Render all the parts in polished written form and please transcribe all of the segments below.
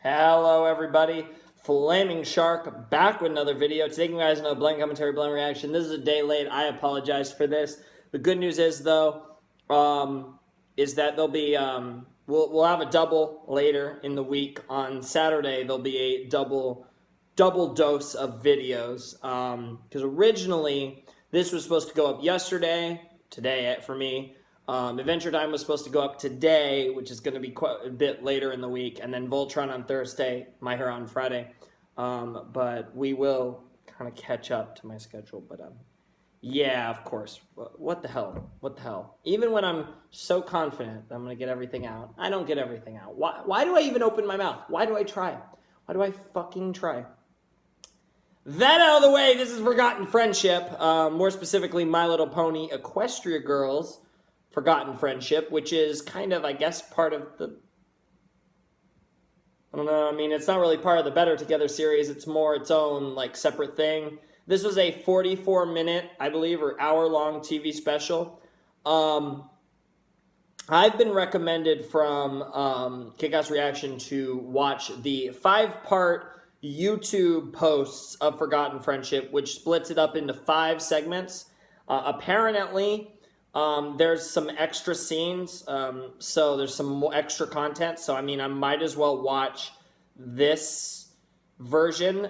Hello everybody, Flaming Shark back with another video. Today you guys know blend commentary, blend reaction. This is a day late. I apologize for this. The good news is though, is that there'll be we'll have a double later in the week. On Saturday there'll be a double dose of videos. Because originally this was supposed to go up yesterday, today for me. Adventure Time was supposed to go up today, which is going to be quite a bit later in the week, and then Voltron on Thursday, My Hero on Friday. But we will kind of catch up to my schedule. But yeah, of course. What the hell? What the hell? Even when I'm so confident that I'm going to get everything out, I don't get everything out. Why do I even open my mouth? Why do I try? Why do I fucking try? That out of the way, this is Forgotten Friendship. More specifically, My Little Pony Equestria Girls Forgotten Friendship, which is kind of, I guess, part of the... I don't know, I mean, it's not really part of the Better Together series. It's more its own, like, separate thing. This was a 44-minute, I believe, or hour-long TV special. I've been recommended from Kick-Ass Reaction to watch the 5-part YouTube posts of Forgotten Friendship, which splits it up into 5 segments. Apparently, there's some extra scenes, so there's some more extra content. So, I mean, I might as well watch this version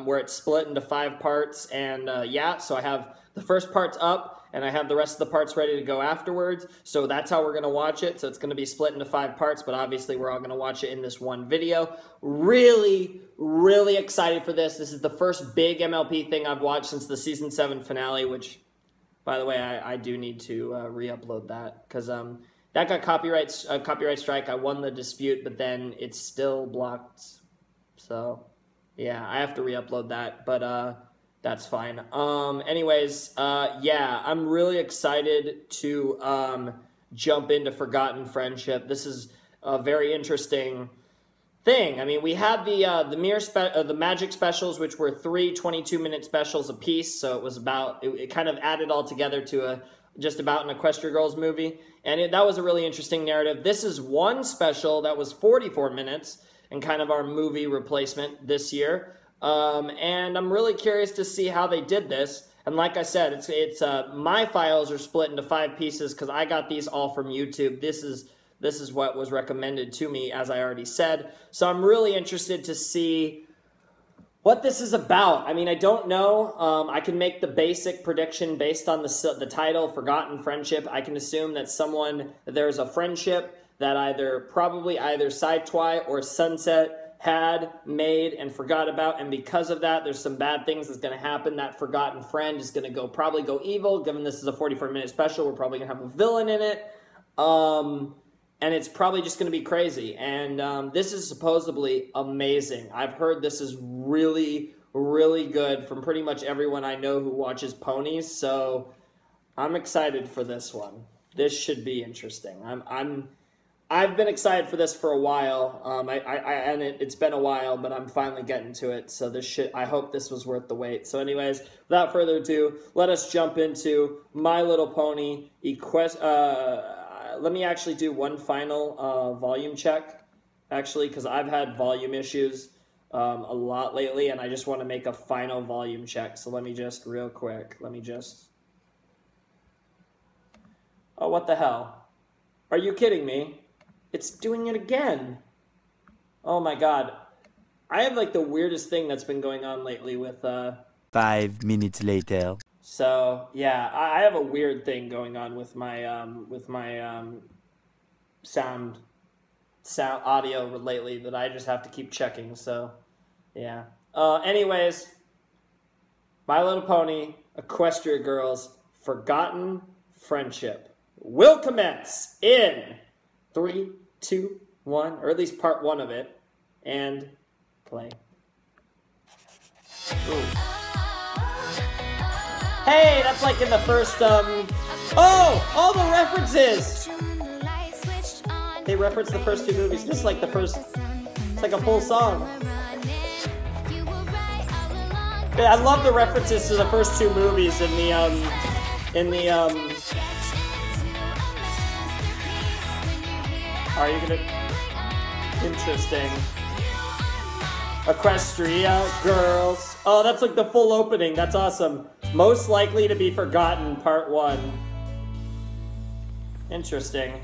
where it's split into 5 parts. And, yeah, so I have the first part's up, and I have the rest of the parts ready to go afterwards. So that's how we're going to watch it. So it's going to be split into 5 parts, but obviously we're all going to watch it in this one video. Really, really excited for this. This is the first big MLP thing I've watched since the Season 7 finale, which... By the way, I do need to re-upload that because that got copyright strike. I won the dispute, but then it's still blocked. So, yeah, I have to re-upload that, but that's fine. Anyways, yeah, I'm really excited to jump into Forgotten Friendship. This is a very interesting thing. I mean, we had the Magic specials, which were 3 22-minute specials apiece, so it was about, it kind of added all together to just about an Equestria Girls movie, and that was a really interesting narrative. This is one special that was 44 minutes, and kind of our movie replacement this year, and I'm really curious to see how they did this. And like I said, it's my files are split into 5 pieces, because I got these all from YouTube. This is what was recommended to me, as I already said. So I'm really interested to see what this is about. I mean, I don't know. I can make the basic prediction based on the title, Forgotten Friendship. I can assume that there's a friendship that probably either Sidetwi or Sunset had, made, and forgot about. And because of that, there's some bad things that's going to happen. That forgotten friend is going to probably go evil. Given this is a 44-minute special, we're probably going to have a villain in it. And it's probably just going to be crazy. And this is supposedly amazing. I've heard this is really, really good from pretty much everyone I know who watches ponies. So I'm excited for this one. This should be interesting. I've been excited for this for a while. It's been a while, but I'm finally getting to it. So I hope this was worth the wait. So anyways, without further ado, let us jump into My Little Pony let me actually do one final volume check, actually, because I've had volume issues a lot lately, and I just want to make a final volume check. So let me just, real quick, oh, what the hell? Are you kidding me? It's doing it again. Oh my god. I have, like, the weirdest thing that's been going on lately with... 5 minutes later. So yeah, I have a weird thing going on with my sound audio lately that I just have to keep checking. So yeah. Anyways, My Little Pony Equestria Girls Forgotten Friendship will commence in 3, 2, 1, or at least part 1 of it, and play. Ooh. Hey, that's like in the first, oh, all the references! They reference the first 2 movies, just like the first, it's like a full song. Yeah, I love the references to the first 2 movies in the, are you gonna, interesting. Equestria, girls. Oh, that's like the full opening. That's awesome. Most likely to be forgotten, part 1. Interesting.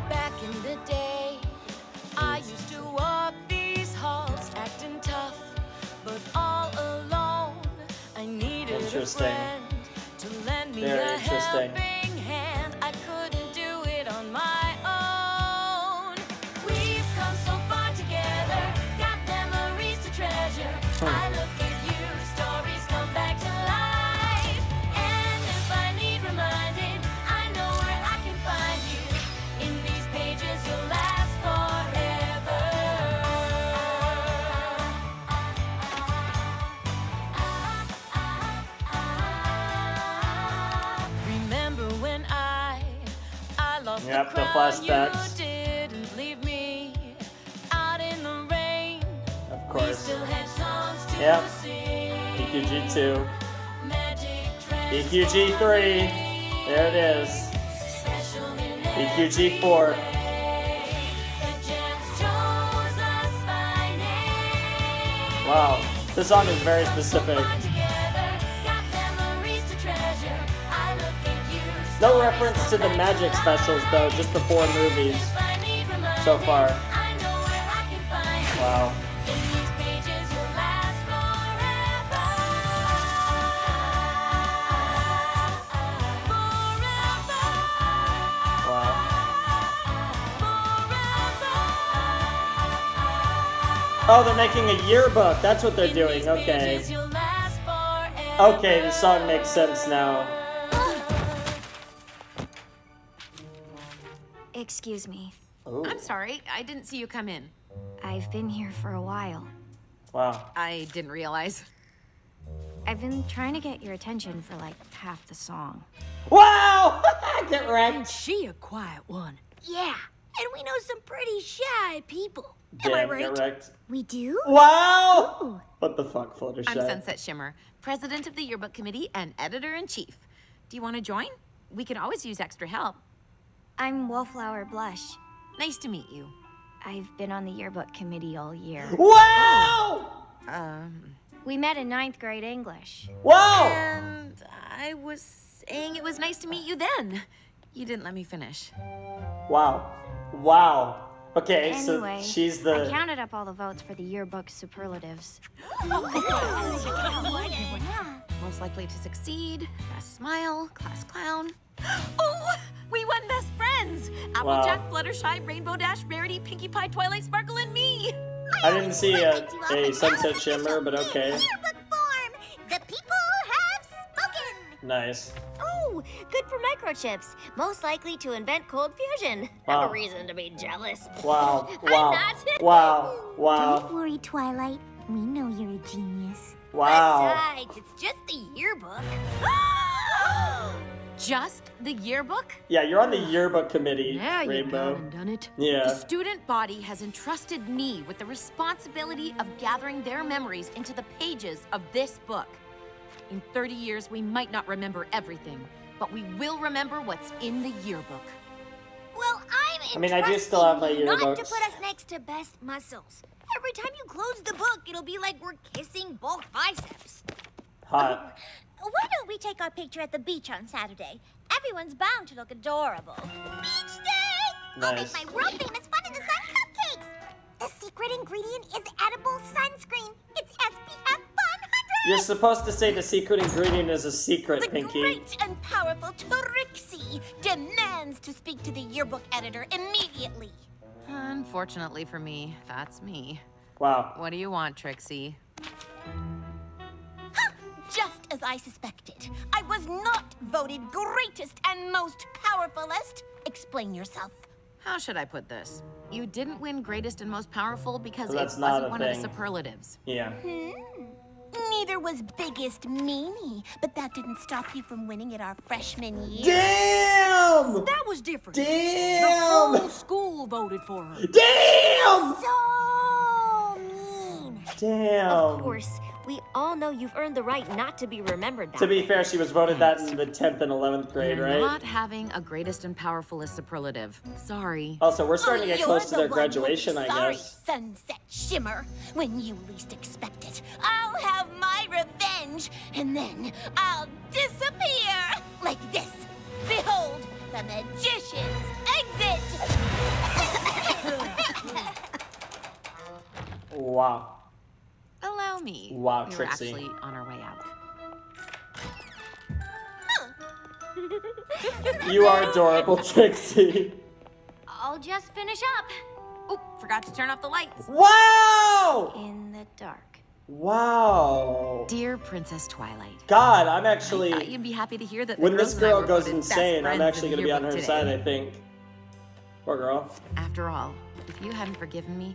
Back in the day, I used to walk these halls acting tough, but all alone, I needed a friend to lend me a helping hand. I couldn't do it on my own. We've come so far together, got memories to treasure. I look at you, stories come back to life. And if I need reminding, I know where I can find you. In these pages, you'll last forever. Remember when I lost the crown, you didn't leave me out in the rain. Of course. We still had songs to sing. EQG2. Magic trends EQG3. There it is. special in EQG4. the gems chose us by name. Wow. This song is very specific. Together, got memories to treasure. I look at you. No reference to the Magic specials, though, just the 4 movies If I need reminding, so far. I know where I can find you. Wow. In these pages, you'll last forever. Wow. Oh, they're making a yearbook. That's what they're doing. Okay. Okay, the song makes sense now. Excuse me. Ooh. I'm sorry, I didn't see you come in. I've been here for a while. Wow. I didn't realize. I've been trying to get your attention for like half the song. Wow! Get wrecked. She a quiet one. Yeah, and we know some pretty shy people. Am Damn, I get right? wrecked. We do? Wow! What the fuck, Fluttershy? I'm Sunset Shimmer, president of the yearbook committee and editor-in-chief. Do you want to join? We could always use extra help. I'm Wallflower Blush. Nice to meet you. I've been on the yearbook committee all year. Wow! We met in 9th grade English. Wow! And I was saying it was nice to meet you then. You didn't let me finish. Wow. Wow. Okay, Anyway, so she's I the... counted up all the votes for the yearbook superlatives. Most likely to succeed, best smile, class clown. Oh, we won best friends! Applejack, Fluttershy, Rainbow Dash, Rarity, Pinkie Pie, Twilight Sparkle, and me! I didn't see a Sunset Shimmer, but okay. Yearbook form! The people have spoken! Nice. Oh, good for microchips. Most likely to invent cold fusion. Wow. Have a reason to be jealous. Wow. I'm Wow. not. Wow. Wow. Don't worry, Twilight. We know you're a genius. Wow. Besides, it's just the yearbook. Just the yearbook? Yeah, you're on the yearbook committee, Now you Rainbow. gone and done it. The Yeah. student body has entrusted me with the responsibility of gathering their memories into the pages of this book. In 30 years, we might not remember everything, but we will remember what's in the yearbook. Well, I mean, I do still have my entrusting you not to yearbooks. put us next to best muscles. Every time you close the book, it'll be like we're kissing both biceps. Hot. Why don't we take our picture at the beach on Saturday? Everyone's bound to look adorable. Beach day! I'll make Nice. my world famous Fun in the Sun cupcakes. The secret ingredient is edible sunscreen. It's SPF 100. You're supposed to say the secret ingredient is a secret, The Pinky. great and powerful Trixie demands to speak to the yearbook editor immediately. Unfortunately for me, that's me. Wow. What do you want, Trixie? Just as I suspected, I was not voted greatest and most powerfulest. Explain yourself. How should I put this? You didn't win greatest and most powerful because Well, it that's not wasn't a one of the thing. superlatives. Yeah. Neither was biggest meanie, but that didn't stop you from winning it our freshman year. Damn! That was different. The Damn! whole school voted for her. Damn! So mean. Damn. Of course, we all know you've earned the right not to be remembered that To be way. fair, she was voted that in the 10th and 11th grade, You're right? not having a greatest and powerful superlative. Sorry. Also, we're starting to get You're close to the their one who'll be graduation, I sorry, guess. Sunset Shimmer. When you least expect it, I'll have my revenge, and then I'll disappear like this. Behold, the magician's exit. Wow. Allow me. Wow, we Trixie. were actually on our way out. You are adorable, Trixie. I'll just finish up. Oh, forgot to turn off the lights. Wow! In the dark. Wow. Dear Princess Twilight. God, I'm I actually... thought you'd be happy to hear that the When this girls and I girl were goes voted best insane, I'm friends actually in going to the be on her yearbook side, today. I think. Poor girl. After all, if you hadn't forgiven me,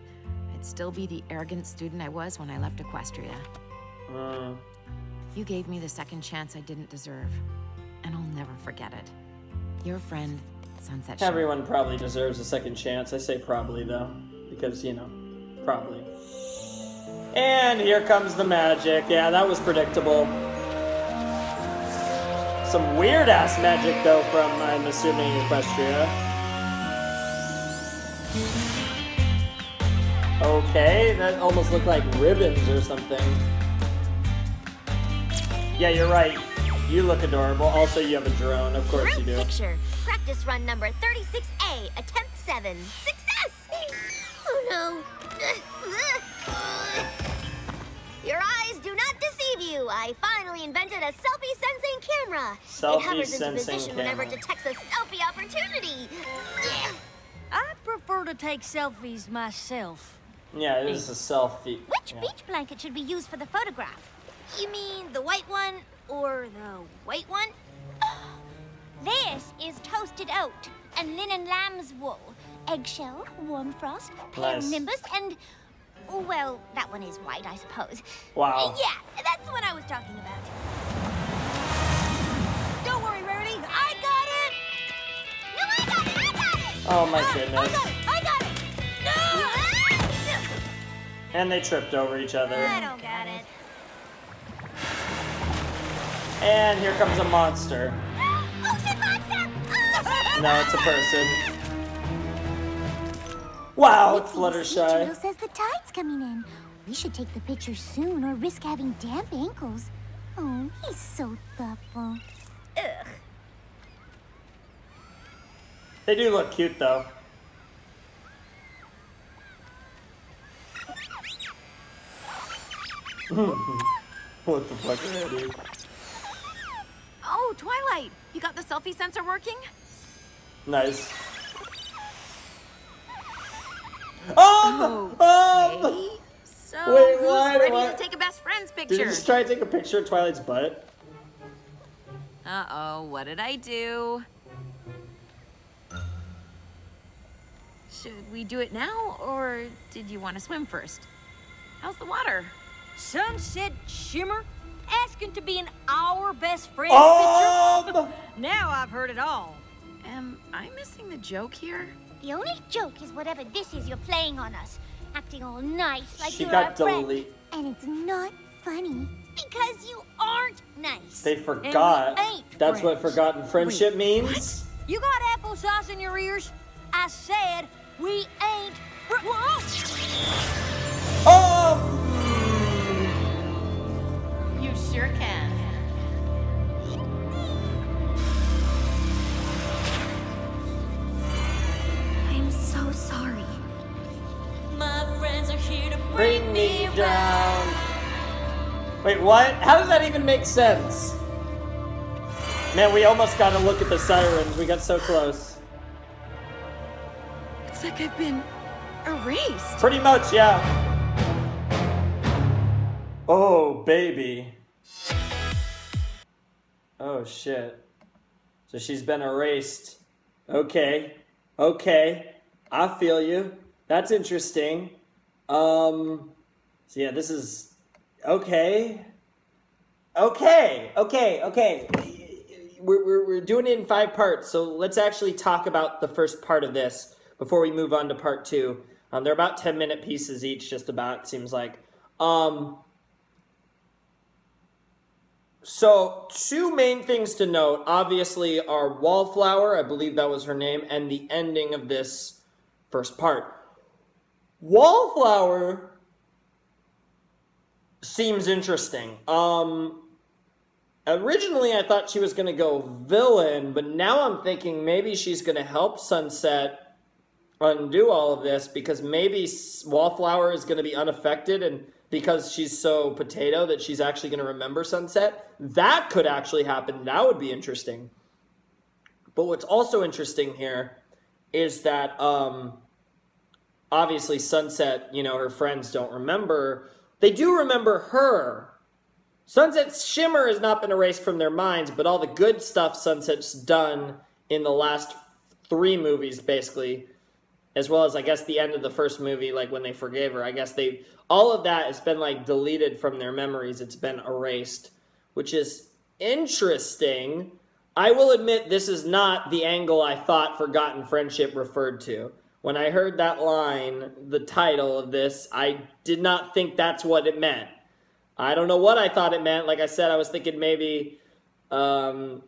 I'd still be the arrogant student I was when I left Equestria. You gave me the second chance I didn't deserve, and I'll never forget it. Your friend, Sunset Shimmer. Everyone probably deserves a second chance. I say probably, though. Because, you know, probably. And here comes the magic. Yeah, that was predictable. Some weird-ass magic, though, from, I'm assuming, Equestria. Okay, that almost looked like ribbons or something. Yeah, you're right. You look adorable. Also, you have a drone. Of course you Group do. picture. Practice run number 36A, attempt 7. Success! Oh no. Your eyes do not deceive you. I finally invented a selfie-sensing camera. It hovers into Selfie-sensing position whenever it camera. detects a selfie opportunity. I prefer to take selfies myself. Yeah, it is a selfie. Which Yeah. beach blanket should we use for the photograph? You mean the white one or the white one? This is toasted oat and linen lamb's wool, eggshell, warm frost, pear Nice. nimbus, and well, that one is white, I suppose. Wow. Yeah, that's what I was talking about. Don't worry, Rarity, I got it. No, I got it. I got it. Oh my I goodness. got it. I got it. No. And they tripped over each other. I don't got it. And here comes a monster. Ocean monster! Ocean No, it's a person. Wow, it's Sea Fluttershy. Turtle says the tide's coming in. We should take the picture soon or risk having damp ankles. Oh, he's so thoughtful. Ugh. They do look cute, though. What the fuck is that, dude? Oh, Twilight! You got the selfie sensor working? Nice. Oh! Okay. So, Wait, who's what? ready What? to take a best friends Did picture? you just try to take a picture of Twilight's butt? Uh-oh, what did I do? Should we do it now, or did you want to swim first? How's the water? Sunset Shimmer asking to be in our best friend's picture? Now I've heard it all. Am I missing the joke here? The only joke is whatever this is you're playing on us. Acting all nice like She you're got our friend. delete. And it's not funny. Because you aren't nice. They forgot. ain't That's what friends. forgotten friendship means? You got applesauce in your ears? I said we ain't Whoa! Oh! You sure can. I'm so sorry. My friends are here to Bring me down. Wait, what? How does that even make sense? Man, we almost got to look at the sirens. We got so close. It's like I've been erased. Pretty much, yeah. Oh, baby. Oh, shit. So she's been erased. Okay. Okay. I feel you. That's interesting. So yeah, this is... Okay. Okay. We're doing it in 5 parts, so let's actually talk about the first part of this before we move on to part 2. They're about 10-minute pieces each, just about, it seems like. So, two main things to note, obviously, are Wallflower, I believe that was her name, and the ending of this first part. Wallflower seems interesting. Originally, I thought she was going to go villain, but now I'm thinking maybe she's going to help Sunset undo all of this, because maybe Wallflower is going to be unaffected, and because she's so potato that she's actually going to remember Sunset. That could actually happen. That would be interesting. But what's also interesting here is that obviously Sunset, you know, her friends don't remember. They do remember her. Sunset's shimmer has not been erased from their minds, but all the good stuff Sunset's done in the last 3 movies, basically, as well as, I guess, the end of the first movie, like when they forgave her, I guess all of that has been, like, deleted from their memories. It's been erased, which is interesting. I will admit this is not the angle I thought Forgotten Friendship referred to. When I heard that line, the title of this, I did not think that's what it meant. I don't know what I thought it meant. Like I said, I was thinking maybe, you know,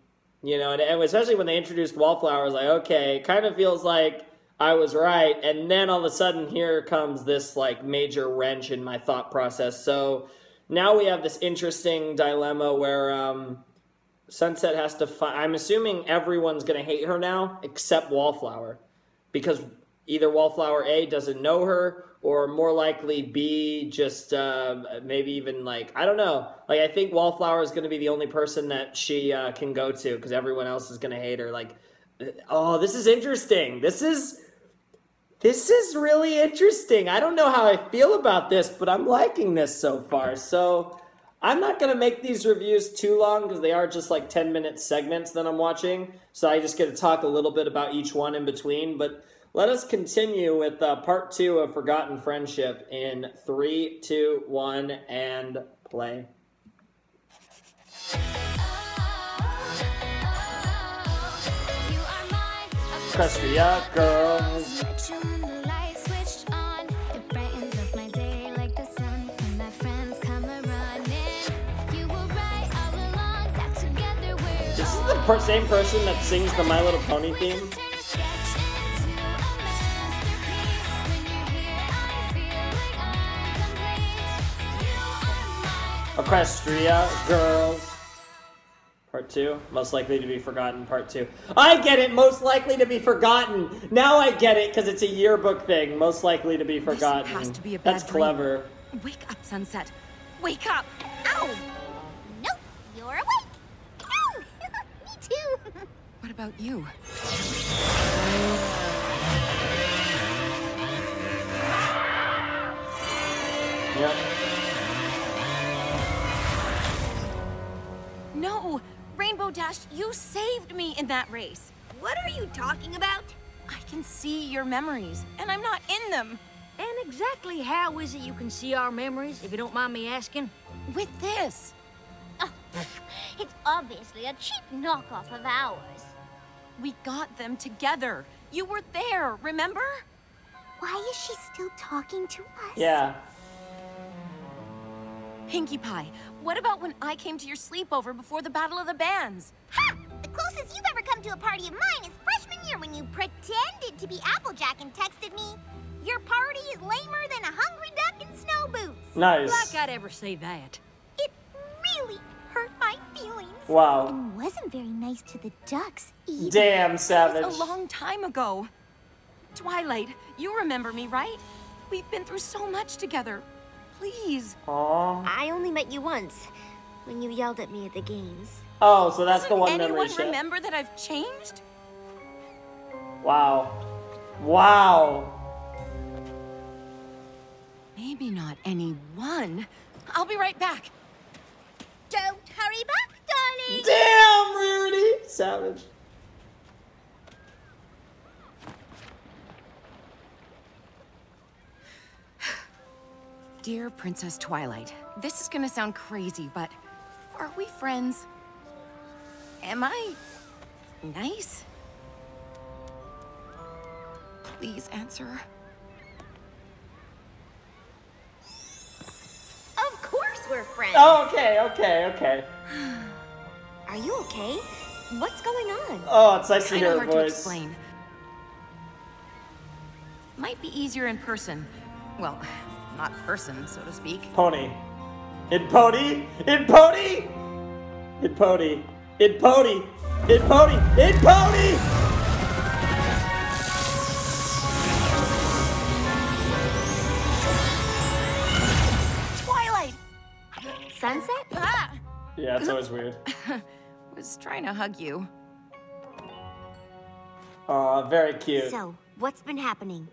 and especially when they introduced Wallflower, I was like, okay, it kind of feels like I was right. And then all of a sudden, here comes this, like, major wrench in my thought process. So now we have this interesting dilemma where Sunset has to find... I'm assuming everyone's going to hate her now, except Wallflower. Because either Wallflower A doesn't know her, or more likely B just maybe even, like, I don't know. Like, I think Wallflower is going to be the only person that she can go to, because everyone else is going to hate her. Like, oh, this is interesting. This is really interesting. I don't know how I feel about this, but I'm liking this so far. So I'm not going to make these reviews too long, because they are just like 10-minute segments that I'm watching. So I just get to talk a little bit about each one in between. But let us continue with part 2 of Forgotten Friendship in 3, 2, 1, and play. Equestria girls. This is the same person that sings the My Little Pony theme. Equestria girls. Part 2, most likely to be forgotten, part 2. I get it, most likely to be forgotten. Now I get it, because it's a yearbook thing. Most likely to be forgotten. This has to be a bad That's clever. Dream. Wake up, Sunset. Wake up. Ow! Nope, you're awake. Ow! Me too. What about you? Yep. No! Rainbow Dash, you saved me in that race. What are you talking about? I can see your memories, and I'm not in them. And exactly how is it you can see our memories, if you don't mind me asking? With this. Oh, it's obviously a cheap knockoff of ours. We got them together. You were there, remember? Why is she still talking to us? Yeah. Pinkie Pie, what about when I came to your sleepover before the Battle of the Bands? Ha! The closest you've ever come to a party of mine is freshman year when you pretended to be Applejack and texted me, "Your party is lamer than a hungry duck in snow boots." Nice. Like I'd ever say that. It really hurt my feelings. Wow. And wasn't very nice to the ducks either. Damn, savage. It was a long time ago. Twilight, you remember me, right? We've been through so much together. Please. Aww. I only met you once, when you yelled at me at the games. Oh, so that's the one Doesn't memory anyone shit. remember that I've changed? Wow. Wow. Maybe not anyone. I'll be right back. Don't hurry back, darling. Damn, Rarity. Savage. Dear Princess Twilight, this is gonna sound crazy, but are we friends? Am I nice? Please answer. friends. Oh, okay. Are you okay? What's going on? Oh, it's nice to Kinda hear her hard to voice. explain. Might be easier in person. Well, not person, so to speak. Pony. In pony. In pony. In pony. In pony. In pony. In pony. Twilight! Sunset? Ah! Yeah, it's always weird. Was trying to hug you. Aw, very cute. So, what's been happening?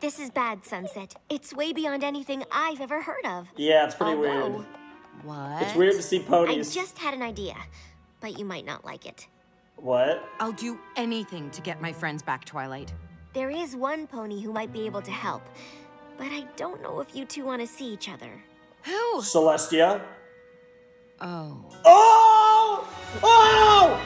This is bad, Sunset. It's way beyond anything I've ever heard of. Yeah, it's pretty weird. Although, What? It's weird to see I ponies. just had an idea, but you might not like it. What? I'll do anything to get my friends back, Twilight. There is one pony who might be able to help, but I don't know if you two want to see each other. Who? Celestia? Oh. Oh! Oh!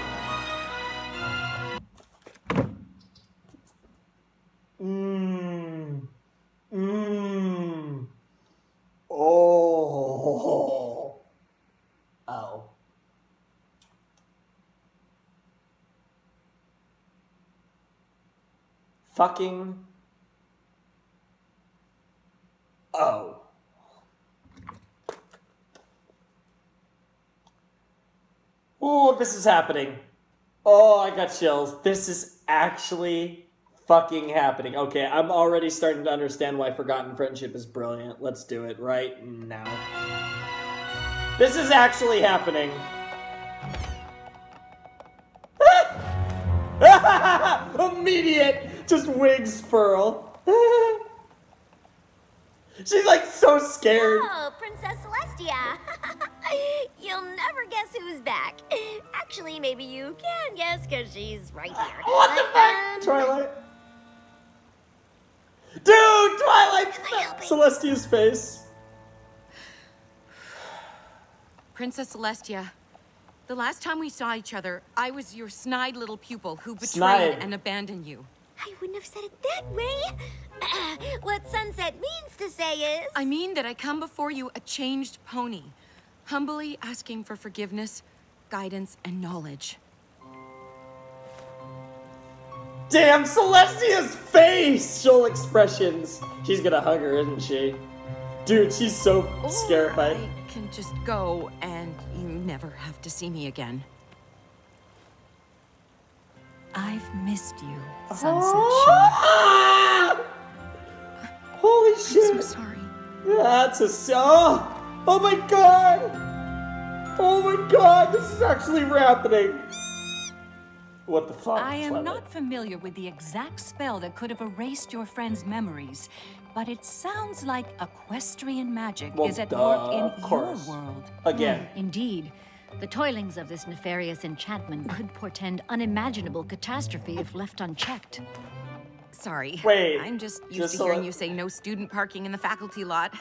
Oh. Oh. Fucking. Oh. Oh, this is happening. Oh, I got chills. This is actually fucking happening. Okay, I'm already starting to understand why Forgotten Friendship is brilliant. Let's do it right now. This is actually happening. Immediate! Just wings furl. She's like so scared. Oh, Princess Celestia! You'll never guess who's back. Actually, maybe you can guess because she's right here. What the fuck? Twilight. Dude, Twilight! Celestia's face. Princess Celestia, the last time we saw each other, I was your snide little pupil who betrayed Snide. and abandoned you. I wouldn't have said it that way. What Sunset means to say is... I mean that I come before you a changed pony, humbly asking for forgiveness, guidance, and knowledge. Damn, Celestia's face! She'll expressions. She's gonna hug her, isn't she? Dude, she's so scarified. I can just go and you never have to see me again. I've missed you, Sunset Ah! Holy shit! I'm so sorry. That's a oh my god! Oh my god! This is actually happening. What the fuck? I am Twilight? not familiar with the exact spell that could have erased your friend's memories, but it sounds like equestrian magic Well, is at duh, work in of course. your world. Again. Indeed. The toilings of this nefarious enchantment could portend unimaginable catastrophe if left unchecked. Sorry. Wait, I'm just used just to so hearing I- you say no student parking in the faculty lot.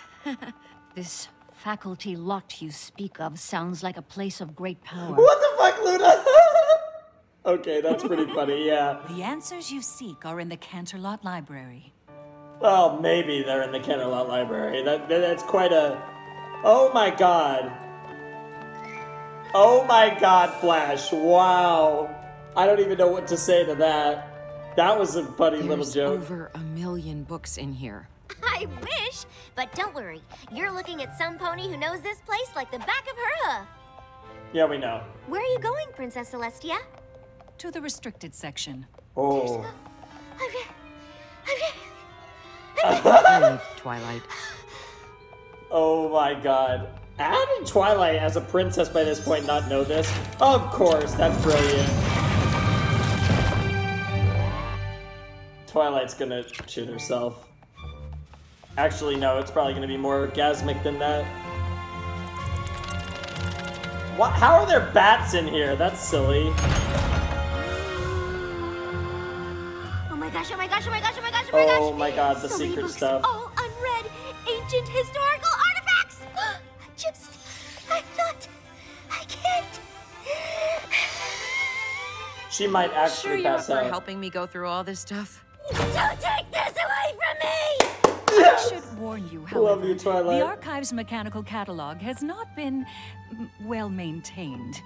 This faculty lot you speak of sounds like a place of great power. What the fuck, Luna? Okay, that's pretty funny, yeah. The answers you seek are in the Canterlot Library. Well, maybe they're in the Canterlot Library. That's quite a... Oh my god. Oh my god, Flash. Wow. I don't even know what to say to that. That was a funny little There's joke. over 1 million books in here. I wish, but don't worry. You're looking at some pony who knows this place like the back of her hoof. Yeah, we know. Where are you going, Princess Celestia? To the restricted section. Oh. Leave, Twilight. Oh my god. How did Twilight, as a princess by this point, not know this? Of course, that's brilliant. Twilight's gonna shoot herself. Actually, no, it's probably gonna be more orgasmic than that. What? How are there bats in here? That's silly. Oh my gosh, oh my gosh, oh my gosh, oh my gosh, oh my gosh. Oh my god, the So many secret books, stuff. all unread, ancient historical artifacts. Gypsy, I thought I can't. She might Sure actually you're up pass for out. helping me go through all this stuff? Don't take this away from me! I should warn you, however, Love you, Twilight. the Archive's mechanical catalog has not been, well maintained.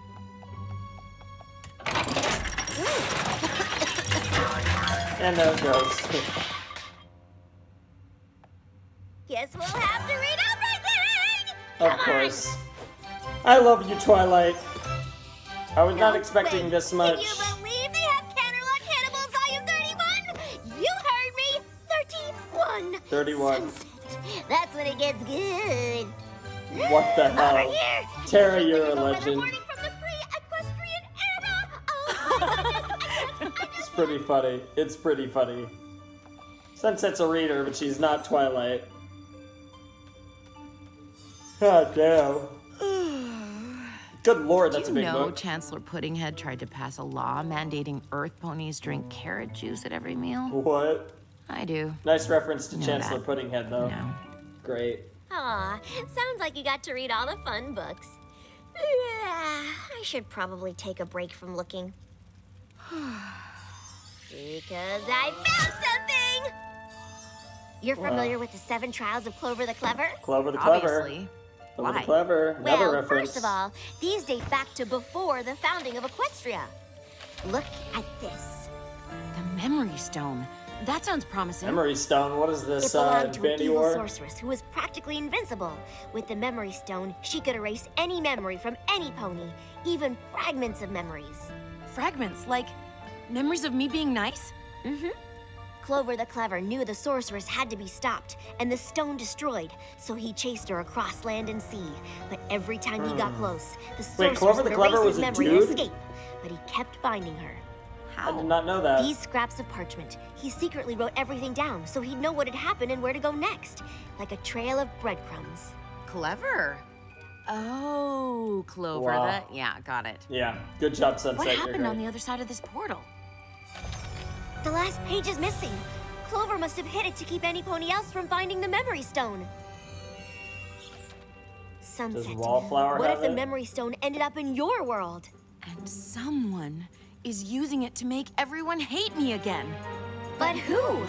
And there it goes. Guess we'll have to read everything! Of course. I love you, Twilight. I was not expecting this much. Can you believe they have Canterlot Cannibals Volume 31? You heard me! 31! 31. Sunset. That's when it gets good. What the hell? Over here! Tara, you're a Weather legend. warning from the pre-equestrian era! Oh my goodness! It's pretty funny. It's pretty funny. Sunset's a reader, but she's not Twilight. God damn. Good lord, that's a big book. Chancellor Puddinghead tried to pass a law mandating Earth ponies drink carrot juice at every meal? What? I do. Nice reference to Know Chancellor that. Puddinghead, though. No. Great. Aw, sounds like you got to read all the fun books. I should probably take a break from looking. Because I found something! You're familiar with the 7 Trials of Clover the Clever? Clover the Clever. Obviously. Clover the Why? Clever. Another Well, reference. first of all, these date back to before the founding of Equestria. Look at this. The Memory Stone. That sounds promising. Memory Stone. What is It this? belonged to an Infinity evil War? sorceress who was practically invincible. With the Memory Stone, she could erase any memory from any pony, even fragments of memories. Fragments, like memories of me being nice? Mm-hmm. Clover the Clever knew the sorceress had to be stopped and the stone destroyed, so he chased her across land and sea. But every time he got close, the sorceress Clover the would Clever erase was his a memory dude? and escape. But he kept finding her. I did not know that. These scraps of parchment, he secretly wrote everything down so he'd know what had happened and where to go next, like a trail of breadcrumbs. Clever. Oh, Clover. Wow. Yeah, got it. Yeah. Good job, Sunset. What You're happened great. on the other side of this portal? The last page is missing. Clover must have hid it to keep any pony else from finding the Memory Stone. Sunset. Wallflower What have if the it? Memory Stone ended up in your world? And someone is using it to make everyone hate me again. But who?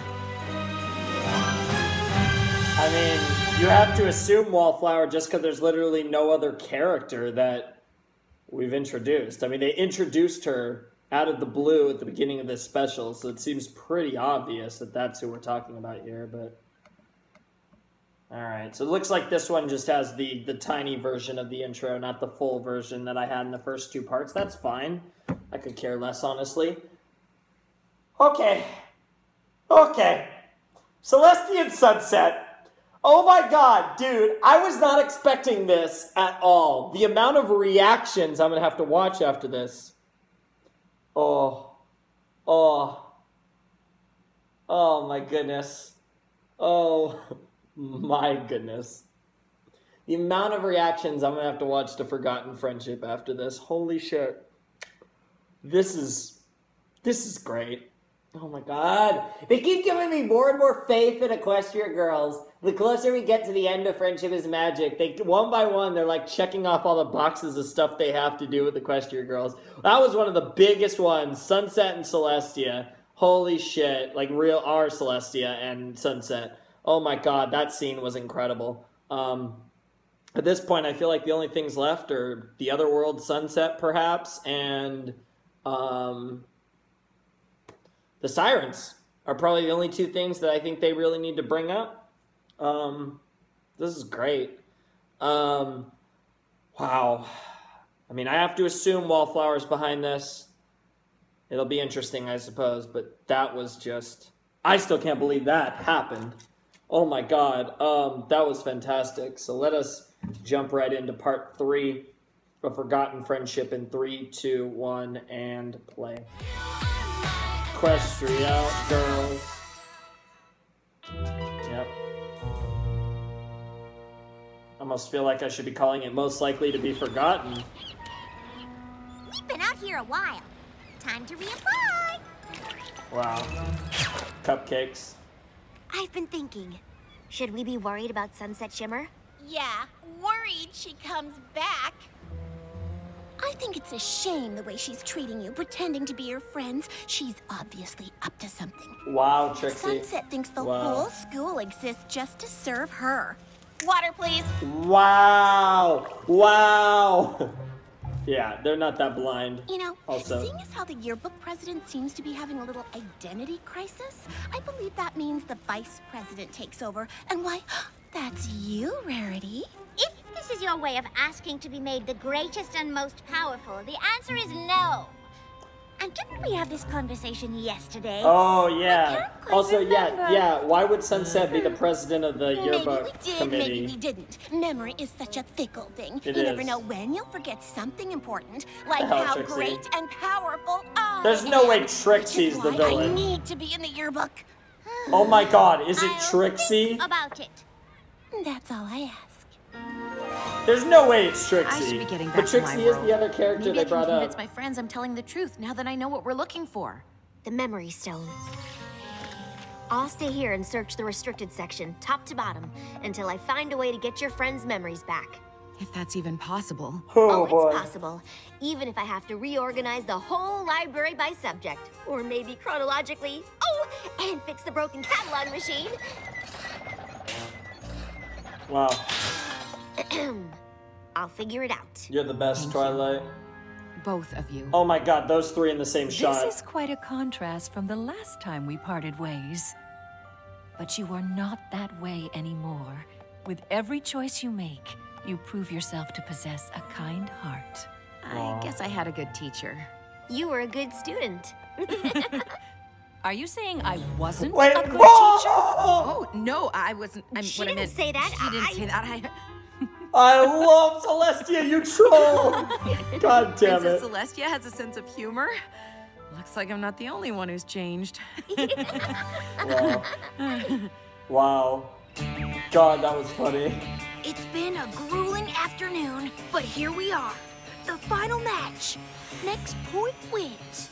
I mean, you have to assume Wallflower just because there's literally no other character that we've introduced. I mean, they introduced her out of the blue at the beginning of this special, so it seems pretty obvious that that's who we're talking about here, but... Alright, so it looks like this one just has the tiny version of the intro, not the full version that I had in the first 2 parts. That's fine. I could care less, honestly. Okay. Celestian Sunset. Oh my god, dude, I was not expecting this at all. The amount of reactions I'm going to have to watch after this. Oh my goodness. Oh my goodness. The amount of reactions I'm going to have to watch to Forgotten Friendship after this. Holy shit. This is great. Oh my god. They keep giving me more and more faith in Equestria girls. The closer we get to the end of Friendship is Magic, they one by one, they're like checking off all the boxes of stuff they have to do with Equestria girls. That was one of the biggest ones, Sunset and Celestia. Holy shit. Like real our Celestia and Sunset. Oh my god, that scene was incredible. At this point, I feel like the only things left are the Otherworld Sunset, perhaps, and the Sirens are probably the only 2 things that I think they really need to bring up. This is great. Wow. I mean, I have to assume Wallflower's behind this. It'll be interesting, I suppose, but that was just... I still can't believe that happened. Oh my god. That was fantastic. So let us jump right into part 3 of Forgotten Friendship in 3, 2, 1, and play. Equestria girls. Yep. Almost feel like I should be calling it Most Likely to Be Forgotten. We've been out here a while. Time to reapply. Wow. Cupcakes. I've been thinking, should we be worried about Sunset Shimmer? Yeah, worried she comes back. I think it's a shame the way she's treating you, pretending to be your friends. She's obviously up to something. Wow, Trixie. Sunset thinks the whole school exists just to serve her. Water, please. Wow. Wow. Yeah, they're not that blind. You know, also, seeing as how the yearbook president seems to be having a little identity crisis, I believe that means the vice president takes over. And why, that's you, Rarity. If this is your way of asking to be made the greatest and most powerful, the answer is no. And didn't we have this conversation yesterday? Oh, yeah. Also, remember. yeah. Why would Sunset be the president of the yearbook Maybe we did, committee? maybe we didn't. Memory is such a fickle thing. It You never is. know when you'll forget something important, like hell, how Trixie? great and powerful I There's no way am, Trixie's which is the why villain. I need to be in the yearbook. Oh my god, is it I'll Trixie? think about it. That's all I ask. There's no way it's Trixie. I should be getting back But to my Trixie is world. the other character Maybe they I can brought convince up. my friends I'm telling the truth now that I know what we're looking for. The memory stone. I'll stay here and search the restricted section, top to bottom, until I find a way to get your friends' memories back. If that's even possible. Oh, boy. It's possible. Even if I have to reorganize the whole library by subject. Or maybe chronologically. Oh, and fix the broken catalog machine. Wow. I'll figure it out. You're the best, Twilight. Both of you. Oh my god, those three in the same shot. This is quite a contrast from the last time we parted ways. But you are not that way anymore. With every choice you make, you prove yourself to possess a kind heart. I guess I had a good teacher. You were a good student. Are you saying I wasn't Wait, a good whoa! teacher? Oh, no, I wasn't. She what I didn't meant, say that. She didn't say that. I love Celestia, you troll! God damn Princess it. Celestia has a sense of humor. Looks like I'm not the only one who's changed. Wow. Wow. God, that was funny. It's been a grueling afternoon, but here we are. The final match. Next point wins.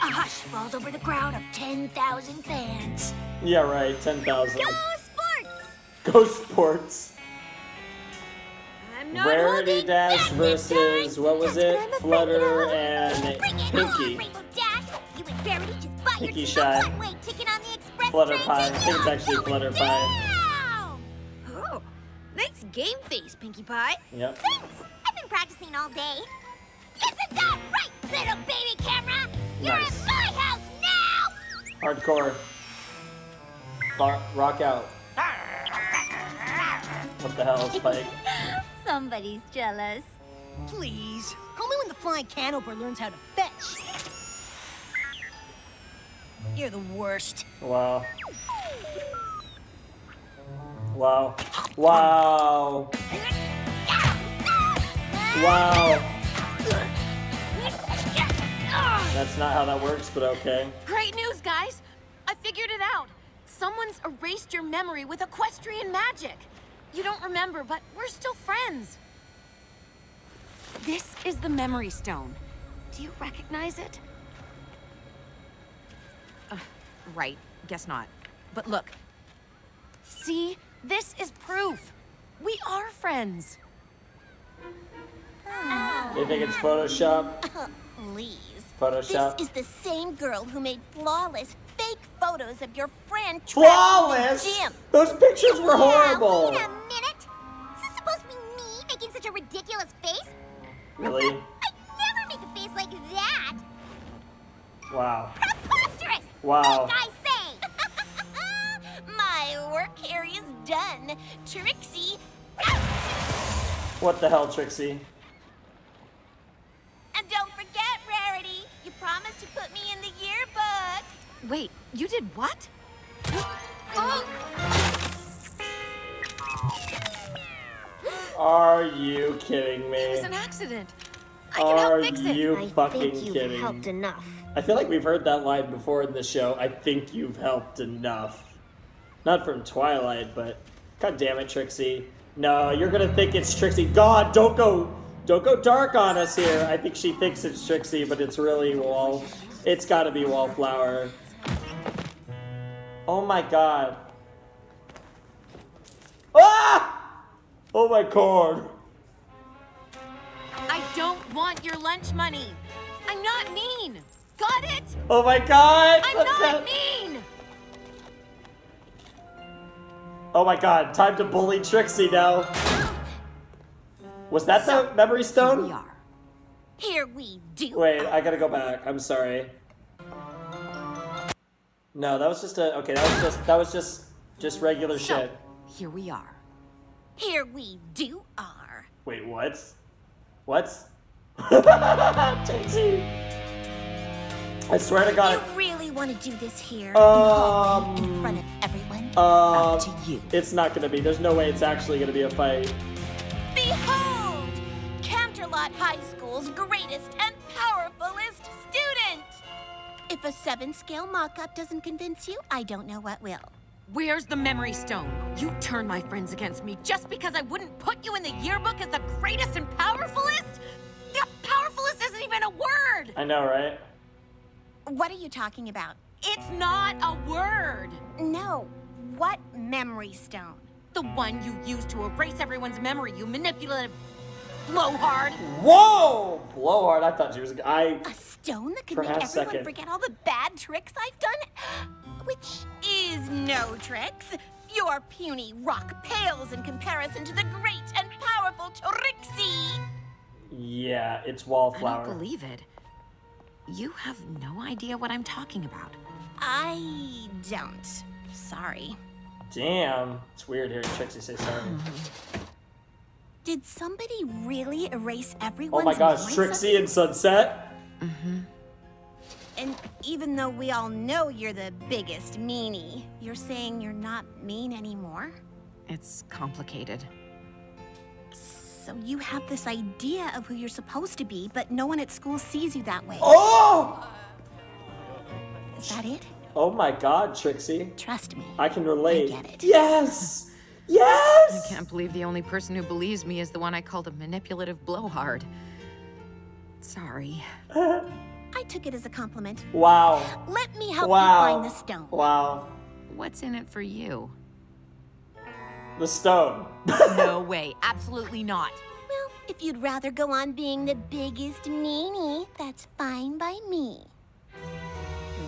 A hush falls over the crowd of 10,000 fans. Yeah, right, 10,000. Go sports! Go Sports. I'm not Rarity holding Dash back this versus, time. what was That's it? what I'm afraid Flutter of. and Bring it Pinky. on, Rainbow Dash. You and Rarity just bought Pinky your Shy. team a one-way ticket on the express Flutter train Pie. I to think it's actually York, Flutter going Pie. down. Oh, nice game face, Pinkie Pie. Yep. Thanks. I've been practicing all day. Isn't that right, little baby camera? You're Nice. in my house now! Hardcore. Rock out. What the hell, Spike? Somebody's jealous. Please, only when the flying canoper learns how to fetch. You're the worst. Wow. Wow. Wow. Wow. That's not how that works, but okay. Great news, guys! I figured it out. Someone's erased your memory with equestrian magic. You don't remember, but we're still friends. This is the memory stone. Do you recognize it? Right. Guess not. But look. See? This is proof. We are friends. You think it's Photoshop? Please. Photoshop? This is the same girl who made flawless fake photos of your friend Flawless? Jim. Those pictures were horrible. Wait a minute. Is this supposed to be me making such a ridiculous face? Really? I'd never make a face like that. Wow. Preposterous! Wow. Like I say. My work here is done. Trixie, out! What the hell, Trixie? And don't forget, Rarity, you promised to put me in the yearbook. Wait, you did what? Are you kidding me? It was an accident. I can help Are fix it. you I fucking think you've kidding? helped enough. I feel like we've heard that line before in the show. I think you've helped enough. Not from Twilight, but god damn it, Trixie. No, you're gonna think it's Trixie. God, don't go dark on us here. I think she thinks it's Trixie, but it's really it's gotta be Wallflower. Oh my god. Ah! Oh my god. I don't want your lunch money. I'm not mean. Got it? Oh my god! I'm not mean! Oh my god, time to bully Trixie now. Was that the memory stone? Here we are. Here we do. Wait, I gotta go back. I'm sorry. No, that was just a... Okay, that was just regular shit. Here we are. Here we do are. Wait, what? What? Trixie! I swear to God. You really want to do this here? In front of everyone? Up to you. It's not gonna be. There's no way it's actually gonna be a fight. Behold! Canterlot High School's greatest and powerfulest student! If a 7-scale mock-up doesn't convince you, I don't know what will. Where's the memory stone? You turned my friends against me just because I wouldn't put you in the yearbook as the greatest and powerfulest? The powerfulest isn't even a word! I know, right? What are you talking about? It's not a word! No. What memory stone? The one you used to erase everyone's memory, you manipulative blowhard. Whoa! Blowhard, I thought she was... A stone that could For make half everyone second. forget all the bad tricks I've done? Which is no tricks. Your puny rock pales in comparison to the great and powerful Trixie. Yeah, it's wallflower. I don't believe it. You have no idea what I'm talking about. I don't. Sorry. Damn. It's weird hearing Trixie say sorry. Did somebody really erase everyone's Oh my gosh, memories Trixie and Sunset? And even though we all know you're the biggest meanie, you're saying you're not mean anymore? It's complicated. So you have this idea of who you're supposed to be, but no one at school sees you that way. Oh! Is that it? Oh my god, Trixie. Trust me. I can relate. I get it. Yes! Yes! I can't believe the only person who believes me is the one I called a manipulative blowhard. Sorry. I took it as a compliment. Wow. Let me help Wow. you find the stone. Wow. What's in it for you? The stone. No way. Absolutely not. Well, if you'd rather go on being the biggest meanie, that's fine by me.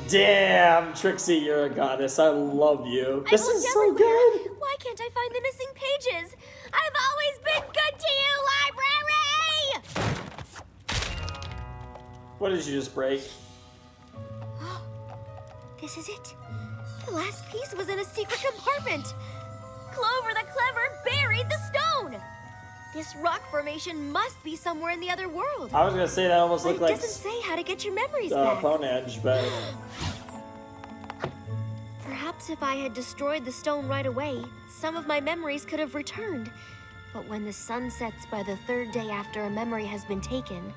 Damn, Trixie, you're a goddess. I love you. This looked is so everywhere. good. Why can't I find the missing pages? I've always been good to you, library! What did you just break? This is it. The last piece was in a secret compartment. Clover the Clever buried the stone. This rock formation must be somewhere in the other world. I was gonna say that almost But looked it like doesn't say how to get your memories back. Pwn Edge, but Perhaps if I had destroyed the stone right away, some of my memories could have returned. But when the sun sets by the 3rd day after a memory has been taken,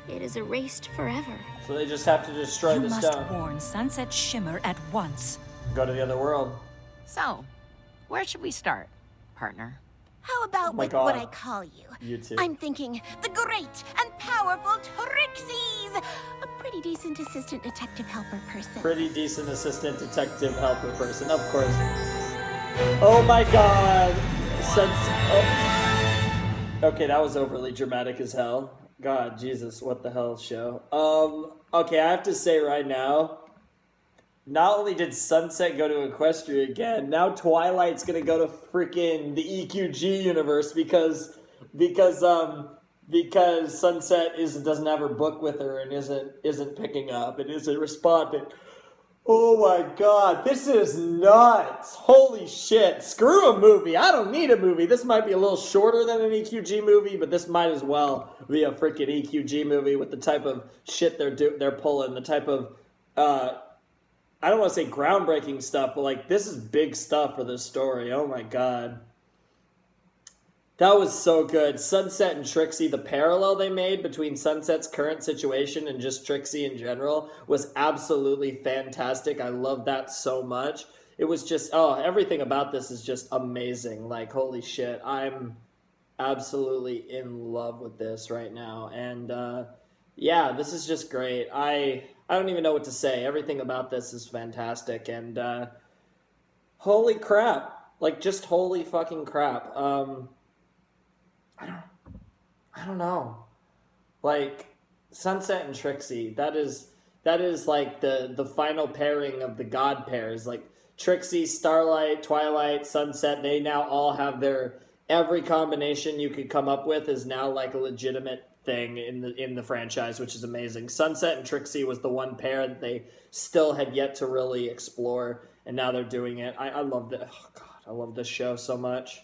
it is erased forever. so they just have to destroy You the must stone. warn Sunset Shimmer at once. Go to the other world. So, where should we start, partner? How about my with God. what I call you? You too. I'm thinking the great and powerful Trixie's. A pretty decent assistant detective helper person. Pretty decent assistant detective helper person, of course. Oh my god. Okay, that was overly dramatic as hell. God, Jesus, what the hell show. Okay, I have to say right now, not only did Sunset go to Equestria again, now Twilight's gonna go to freaking the EQG universe because Sunset doesn't have her book with her and isn't picking up and isn't responding. Oh my god, this is nuts! Holy shit! Screw a movie. I don't need a movie. This might be a little shorter than an EQG movie, but this might as well be a freaking EQG movie with the type of shit they're pulling, the type of I don't want to say groundbreaking stuff, but like this is big stuff for this story. Oh my god. That was so good. Sunset and Trixie, the parallel they made between Sunset's current situation and just Trixie in general was absolutely fantastic. I love that so much. It was just, everything about this is just amazing. Like, holy shit. I'm absolutely in love with this right now. And, yeah, this is just great. I don't even know what to say. Everything about this is fantastic. And, holy crap. Like, just holy fucking crap. I don't know. Like, Sunset and Trixie, that is like the final pairing of the god pairs. Like, Trixie, Starlight, Twilight, Sunset, they now all have every combination you could come up with is now like a legitimate thing in the franchise, which is amazing. Sunset and Trixie was the one pair that they still had yet to really explore, and now they're doing it. I love that. Oh God, I love this show so much.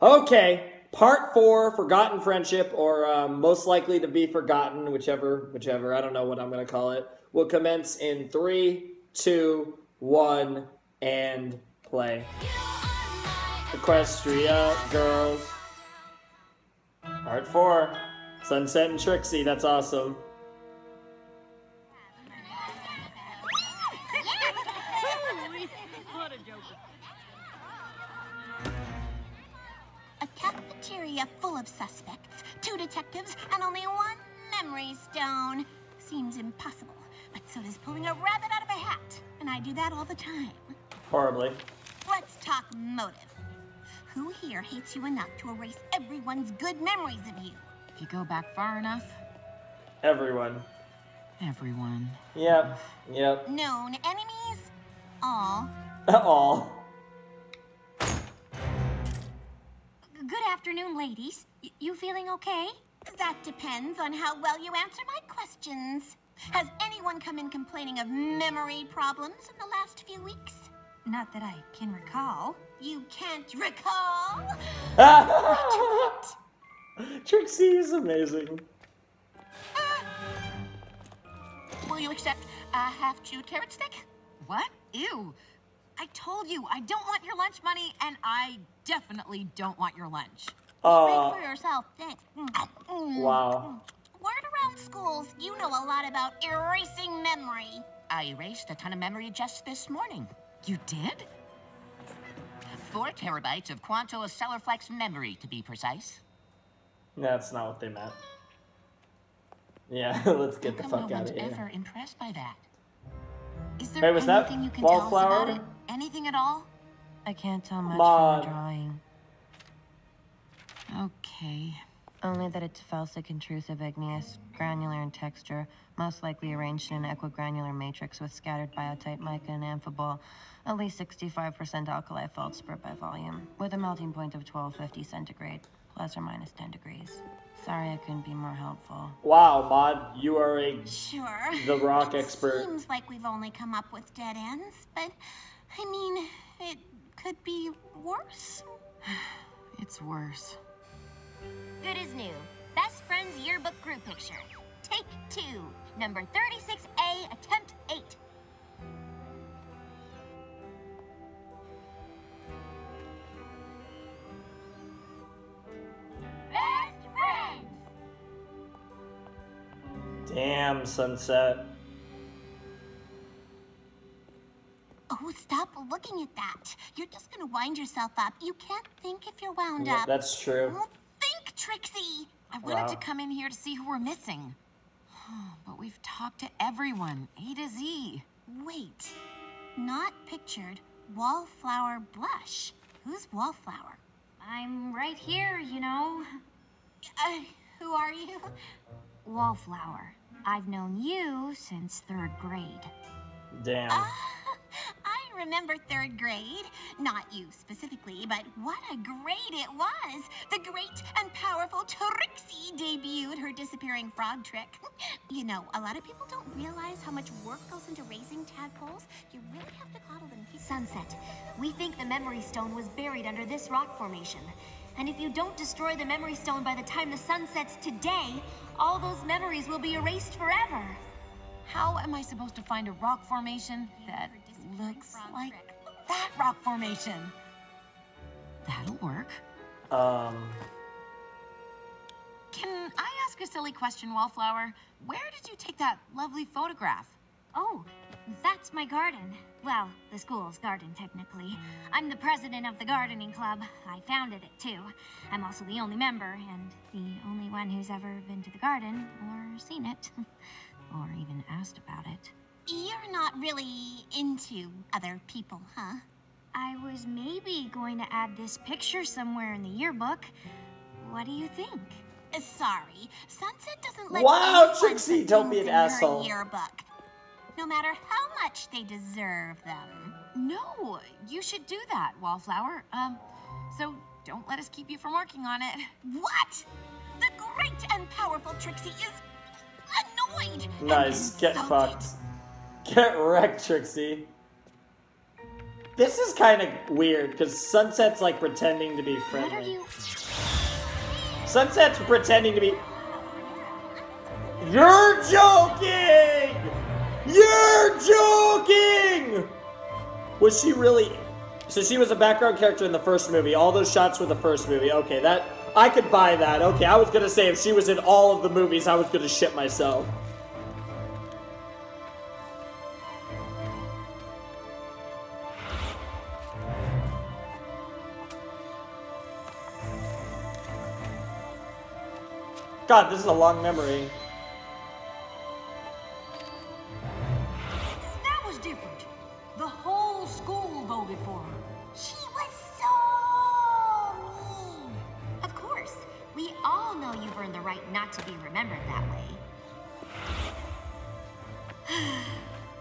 Okay, part 4, Forgotten Friendship, or Most Likely to Be Forgotten, whichever. I don't know what I'm going to call it. Will commence in 3, 2, 1, and play. Equestria girls. Part 4. Sunset and Trixie, that's awesome. A cafeteria full of suspects, 2 detectives, and only 1 memory stone. Seems impossible, but so does pulling a rabbit out of a hat. And I do that all the time. Horribly. Let's talk motive. Who here hates you enough to erase everyone's good memories of you? If you go back far enough. Everyone. Everyone. Yep. Known enemies? All. All. Good afternoon, ladies. You feeling okay? That depends on how well you answer my questions. Has anyone come in complaining of memory problems in the last few weeks? Not that I can recall. You can't recall? Trixie is amazing. Will you accept a half-chewed carrot stick? What? Ew. I told you, I don't want your lunch money, and I definitely don't want your lunch. Speak for yourself, thanks. Wow. Word around schools, you know a lot about erasing memory. I erased a ton of memory just this morning. You did? 4 terabytes of Quanto-Stellarflex memory, to be precise. That's not what they meant. Yeah, let's get the fuck out of here. No one's ever impressed by that. Is there Hey, was that anything you can tell us about Wallflower? it? Anything at all? I can't tell much Mod. from the drawing. Okay. Only that it's felsic, intrusive, igneous, granular in texture, most likely arranged in an equigranular matrix with scattered biotite mica and amphibole, at least 65% alkali feldspar by volume, with a melting point of 1250 centigrade, plus or minus 10 degrees. Sorry I couldn't be more helpful. Wow, Mod, you are Sure. the rock expert. Seems like we've only come up with dead ends, but I mean, it could be worse. It's worse. Good as new. Best Friends Yearbook Group Picture. Take 2. Number 36A, attempt 8. Best Friends! Damn, Sunset. Oh, stop looking at that. You're just gonna wind yourself up. You can't think if you're wound Yeah, up. that's true. Oh, think, Trixie! I wanted Wow. to come in here to see who we're missing. But we've talked to everyone, A to Z. Wait. Not pictured. Wallflower blush. Who's Wallflower? I'm right here, you know. Who are you? Wallflower. I've known you since 3rd grade. Damn. I remember 3rd grade. Not you specifically, but what a grade it was. The great and powerful Trixie debuted her disappearing frog trick. You know, a lot of people don't realize how much work goes into raising tadpoles. You really have to coddle them. Sunset, we think the memory stone was buried under this rock formation. And if you don't destroy the memory stone by the time the sun sets today, all those memories will be erased forever. How am I supposed to find a rock formation that looks like that rock formation? That'll work. Can I ask a silly question, Wallflower? Where did you take that lovely photograph? Oh, that's my garden. Well, the school's garden, technically. I'm the president of the gardening club. I founded it, too. I'm also the only member, and the only one who's ever been to the garden, or seen it, or even asked about it. You're not really into other people, huh? I was maybe going to add this picture somewhere in the yearbook. What do you think? Sorry, Sunset doesn't let Wow, anyone Trixie, put don't be things an in her asshole. yearbook, no matter how much they deserve them. No, you should do that, Wallflower. So don't let us keep you from working on it. What? The great and powerful Trixie is annoyed. Nice, and get insulted. fucked. Get wrecked, Trixie. This is kind of weird, because Sunset's like pretending to be friendly. What are you... Sunset's pretending to be... You're joking! You're joking! Was she really... So she was a background character in the first movie. All those shots were the first movie. Okay, that... I could buy that. Okay, I was gonna say if she was in all of the movies, I was gonna shit myself. God, this is a long memory. That was different. The whole school voted for her. She was so mean. Of course, we all know you've earned the right not to be remembered that way.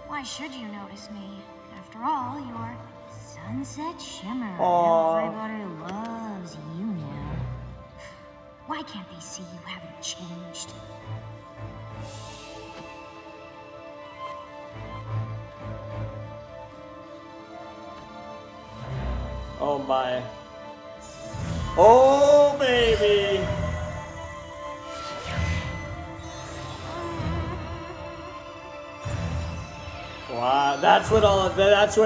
Why should you notice me? After all, you're Sunset Shimmer. Aww. Everybody loves you now. Why can't they see you haven't changed? Oh my. Oh baby. Wow, that's what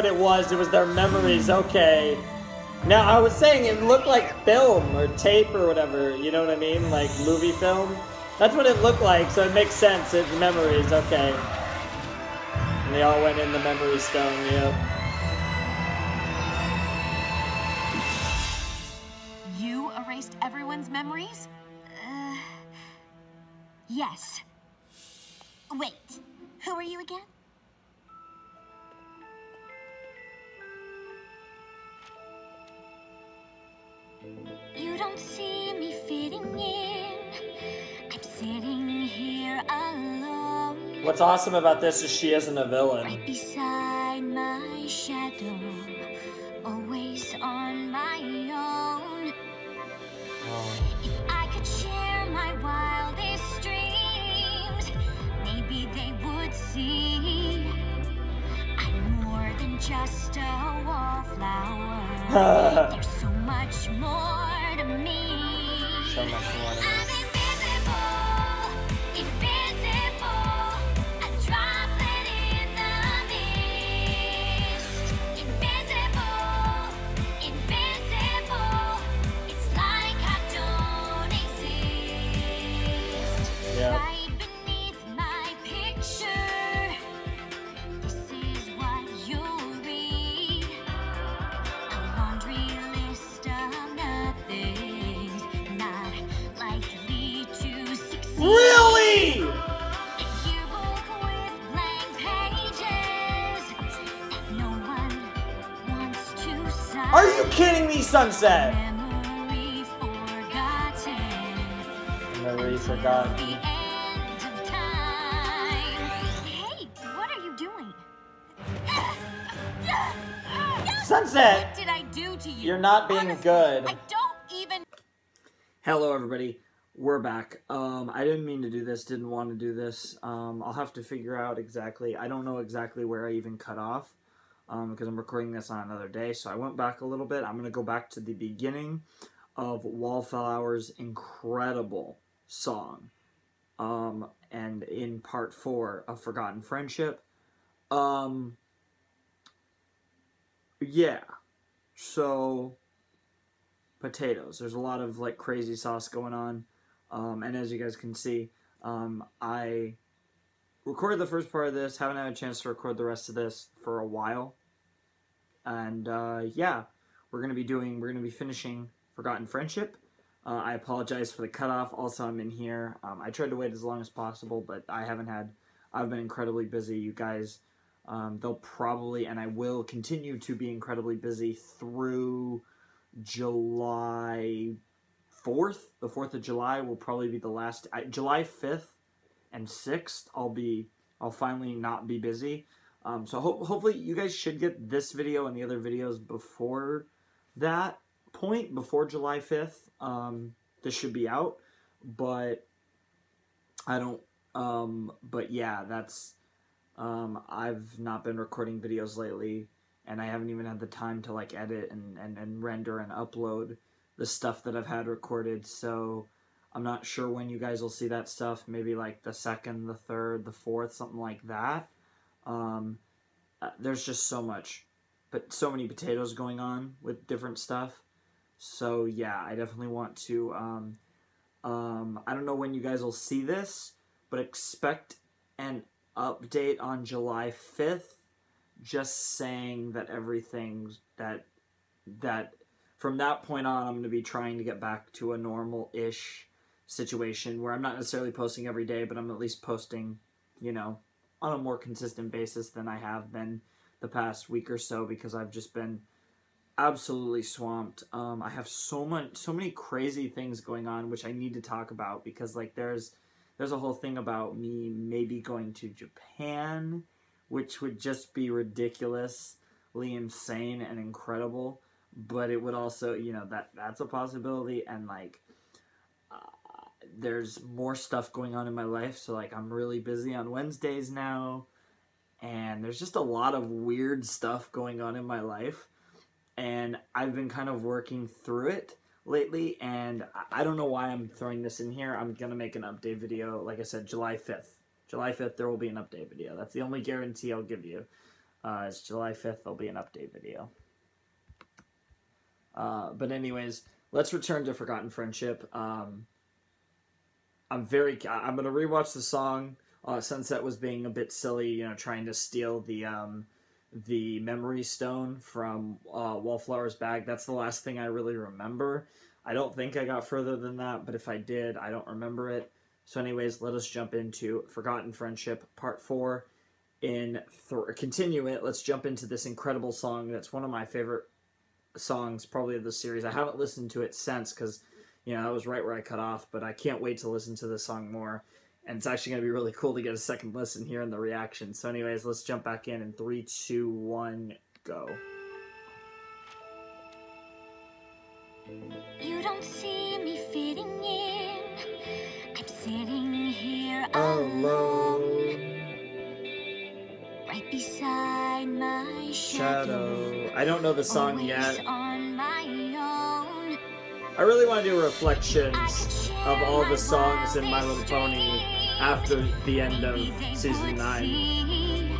it was. It was their memories. Okay. Now I was saying it looked like film or tape or whatever. You know what I mean? Like movie film. That's what it looked like. So it makes sense. It's memories. Okay. And they all went in the memory stone. Yep. You erased everyone's memories? Yes. Wait, who are you again? You don't see me fitting in. I'm sitting here alone. What's awesome about this is she isn't a villain. Right beside my shadow, always on my own. If I could share my wildest dreams, maybe they would see I'm more than just a wallflower. There's so much more to me. So much more to me. I'm invisible, invisible, a droplet in the mist. Invisible, invisible, it's like I don't exist. Yeah. Right beneath my picture, this is what you'll read. A laundry list of nothings, not likely to succeed. Really? A yearbook with blank pages that no one wants to sign. Are you kidding me, Sunset? Memory forgotten. Memory forgotten. The end of time. Hey, what are you doing? Sunset! What did I do to you? You're not being Honestly, good. I don't even... Hello, everybody. We're back. I didn't mean to do this, didn't want to do this. I'll have to figure out exactly. I don't know exactly where I even cut off because I'm recording this on another day. So I went back a little bit. I'm going to go back to the beginning of Wallflower's incredible song. And in part 4 of Forgotten Friendship. Yeah. So, potatoes. There's a lot of like crazy sauce going on. And as you guys can see, I recorded the first part of this, haven't had a chance to record the rest of this for a while. And yeah, we're gonna be finishing Forgotten Friendship. I apologize for the cutoff. Also, I'm in here. I tried to wait as long as possible, but I've been incredibly busy. You guys, they'll probably, and I will continue to be incredibly busy through July 4th, the 4th of July will probably be the last. July 5th and 6th, I'll finally not be busy. So hopefully you guys should get this video and the other videos before that point, before July 5th. This should be out, but I don't, but yeah, that's, I've not been recording videos lately, and I haven't even had the time to like edit and render and upload the stuff that I've had recorded, so I'm not sure when you guys will see that stuff, maybe like the 2nd, the 3rd, the 4th, something like that. There's just so much, but so many potatoes going on with different stuff, so yeah, I definitely want to, I don't know when you guys will see this, but expect an update on July 5th, just saying that everything's, that from that point on, I'm going to be trying to get back to a normal-ish situation where I'm not necessarily posting every day, but I'm at least posting, you know, on a more consistent basis than I have been the past week or so, because I've just been absolutely swamped. I have so many crazy things going on, which I need to talk about, because like there's a whole thing about me maybe going to Japan, which would just be ridiculously insane and incredible, but it would also, you know, that's a possibility, and like there's more stuff going on in my life, so like I'm really busy on Wednesdays now, and there's just a lot of weird stuff going on in my life, and I've been kind of working through it lately, and I don't know why I'm throwing this in here. I'm gonna make an update video, like I said, July 5th. July 5th, there will be an update video. That's the only guarantee I'll give you. It's July 5th, there'll be an update video. But anyways, let's return to Forgotten Friendship. I'm gonna rewatch the song. Sunset was being a bit silly, you know, trying to steal the memory stone from Wallflower's bag. That's the last thing I really remember. I don't think I got further than that, but if I did, I don't remember it. So anyways, let us jump into Forgotten Friendship Part 4. Continue it, let's jump into this incredible song that's one of my favorite songs probably of the series. I haven't listened to it since, because, you know, that was right where I cut off, but I can't wait to listen to this song more. And it's actually going to be really cool to get a second listen here in the reaction. So anyways, let's jump back in 3, 2, 1, go. You don't see me fitting in. I'm sitting here alone, right beside my shadow. I don't know the song Always yet. on my own. I really want to do reflections of all the songs in My Little Pony after the end of Season 9.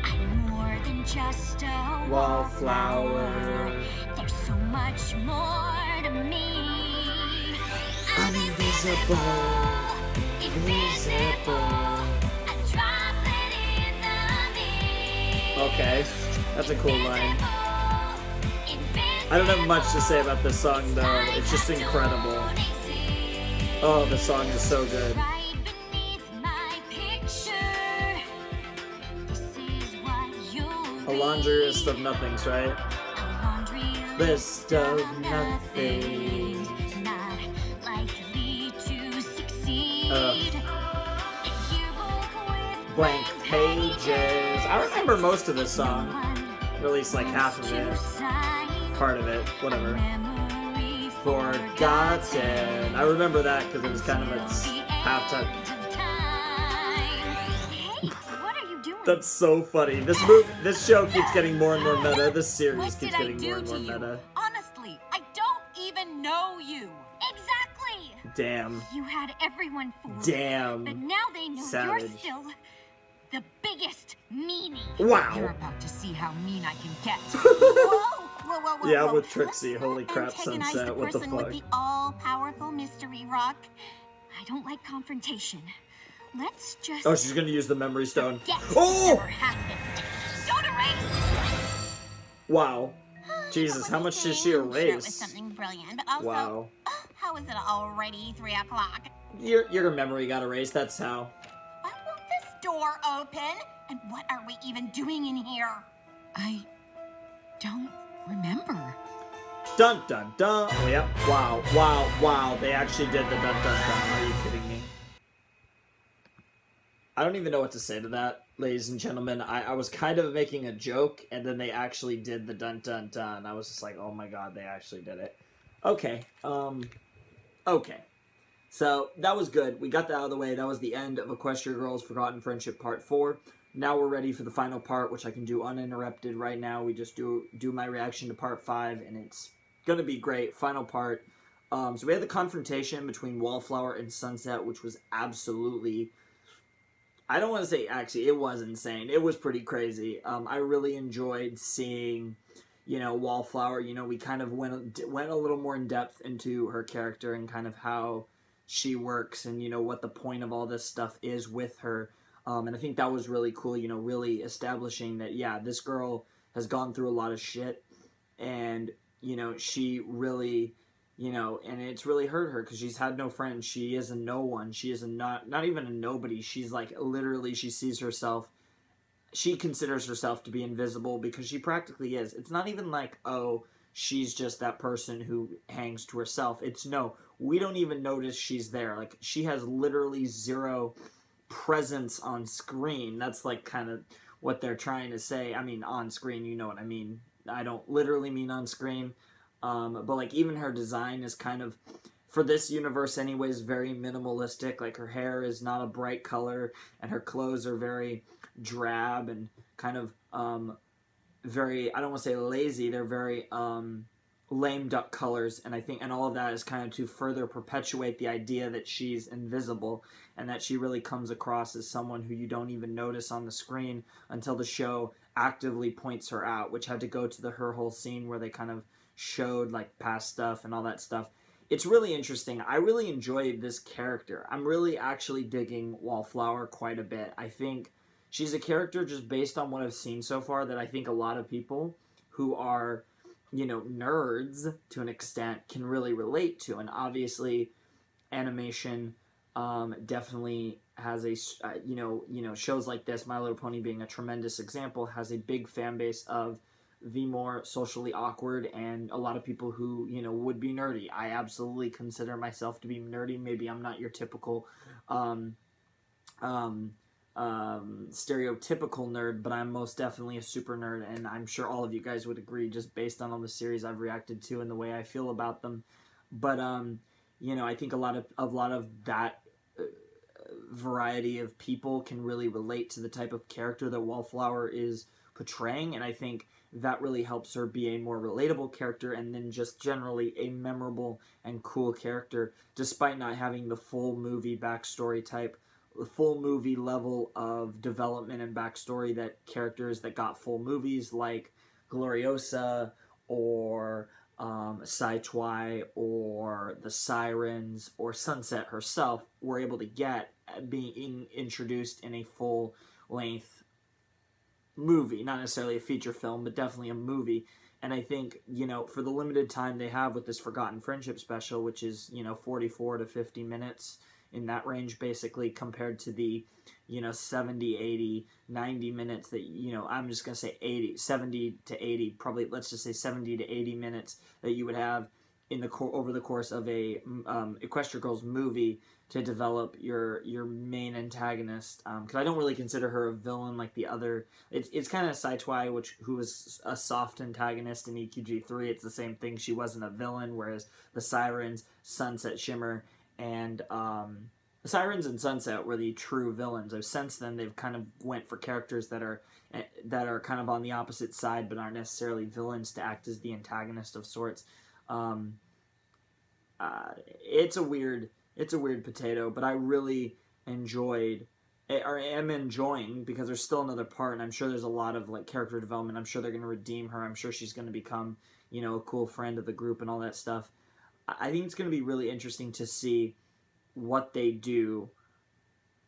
I'm more than just a Wallflower. There's so much more to me. I'm invisible, a droplet in the mist. Okay, that's a cool line. I don't have much to say about this song though, it's just incredible. Oh, the song is so good. A laundry list of nothings, right? List of nothings. Blank pages. I remember most of this song. Or at least like half of it. Part of it. Whatever. Forgotten. I remember that because it was kind of a halftime. That's so funny. This show keeps getting more and more meta. This series keeps getting more and more meta. Honestly, I don't even know you. Exactly. Damn. You had everyone fooled. Damn. But now they know Savage. you're still the biggest meanie. Wow. You're about to see how mean I can get. Whoa. Yeah, with Trixie. Holy crap, Antagonize Sunset. the What the person fuck? with the all-powerful mystery rock. I don't like confrontation. Let's just... Oh, she's gonna use the memory stone. Get Oh! never happened. Don't erase! Wow. Jesus, how much did she Sure, it was erase? something brilliant, but also, Wow. how is it already 3 o'clock? Your memory got erased, that's how. Why won't this door open? And what are we even doing in here? I don't remember. Dun dun dun. Oh, yep. Wow, wow, wow. They actually did the dun dun dun. Are you kidding me? I don't even know what to say to that, ladies and gentlemen. I was kind of making a joke, and then they actually did the dun dun dun. I was just like, oh my god, they actually did it. Okay. Okay. So, that was good. We got that out of the way. That was the end of Equestria Girls Forgotten Friendship Part 4. Now we're ready for the final part, which I can do uninterrupted right now. We just do my reaction to Part 5, and it's gonna be great. Final part. So we had the confrontation between Wallflower and Sunset, which was absolutely... I don't want to say, actually, it was insane. It was pretty crazy. I really enjoyed seeing, you know, Wallflower. You know, we kind of went a little more in depth into her character and kind of how she works and, you know, what the point of all this stuff is with her. And I think that was really cool, you know, really establishing that, yeah, this girl has gone through a lot of shit. And, you know, she really... You know, and it's really hurt her because she's had no friends. She is a no one. She is a not even a nobody. She's like, literally, she sees herself, she considers herself to be invisible because she practically is. It's not even like, oh, she's just that person who hangs to herself. It's no, we don't even notice she's there. Like, she has literally zero presence on screen. That's like kind of what they're trying to say. I mean, on screen, you know what I mean. I don't literally mean on screen. But, like, even her design is kind of, for this universe anyways, very minimalistic. Like, her hair is not a bright color, and her clothes are very drab and kind of, very, I don't want to say lazy, they're very, lame duck colors, and I think, and all of that is kind of to further perpetuate the idea that she's invisible, and that she really comes across as someone who you don't even notice on the screen until the show actively points her out, which had to go to her whole scene where they kind of showed like past stuff and all that stuff. It's really interesting. I really enjoyed this character. I'm really actually digging Wallflower quite a bit. I think she's a character, just based on what I've seen so far, that I think a lot of people who are, you know, nerds to an extent can really relate to. And obviously animation definitely has a you know, shows like this, My Little Pony being a tremendous example, has a big fan base of the more socially awkward and a lot of people who, you know, would be nerdy. I absolutely consider myself to be nerdy. Maybe I'm not your typical stereotypical nerd, but I'm most definitely a super nerd, and I'm sure all of you guys would agree just based on all the series I've reacted to and the way I feel about them. But you know, I think a lot of that variety of people can really relate to the type of character that Wallflower is portraying, and I think that really helps her be a more relatable character, and then just generally a memorable and cool character, despite not having the full movie backstory type, the full movie level of development and backstory that characters that got full movies like Gloriosa or Sai-Twy or the Sirens or Sunset herself were able to get, being introduced in a full-length movie, not necessarily a feature film, but definitely a movie. And I think, you know, for the limited time they have with this Forgotten Friendship special, which is, you know, 44 to 50 minutes, in that range basically, compared to the, you know, 70, 80, 90 minutes that, you know, I'm just going to say 80, 70 to 80, probably, let's just say 70 to 80 minutes that you would have in the over the course of a Equestria Girls movie to develop your main antagonist, because I don't really consider her a villain like the other. It's kind of Sai-Twy, who was a soft antagonist in EQG3. It's the same thing. She wasn't a villain, whereas the Sirens, Sunset, Shimmer, and the Sirens and Sunset were the true villains. Since then, they've kind of went for characters that are kind of on the opposite side, but aren't necessarily villains to act as the antagonist of sorts. It's a weird potato, but I really enjoyed, or am enjoying, because there's still another part, and I'm sure there's a lot of like character development. I'm sure they're going to redeem her. I'm sure she's going to become, you know, a cool friend of the group and all that stuff. I think it's going to be really interesting to see what they do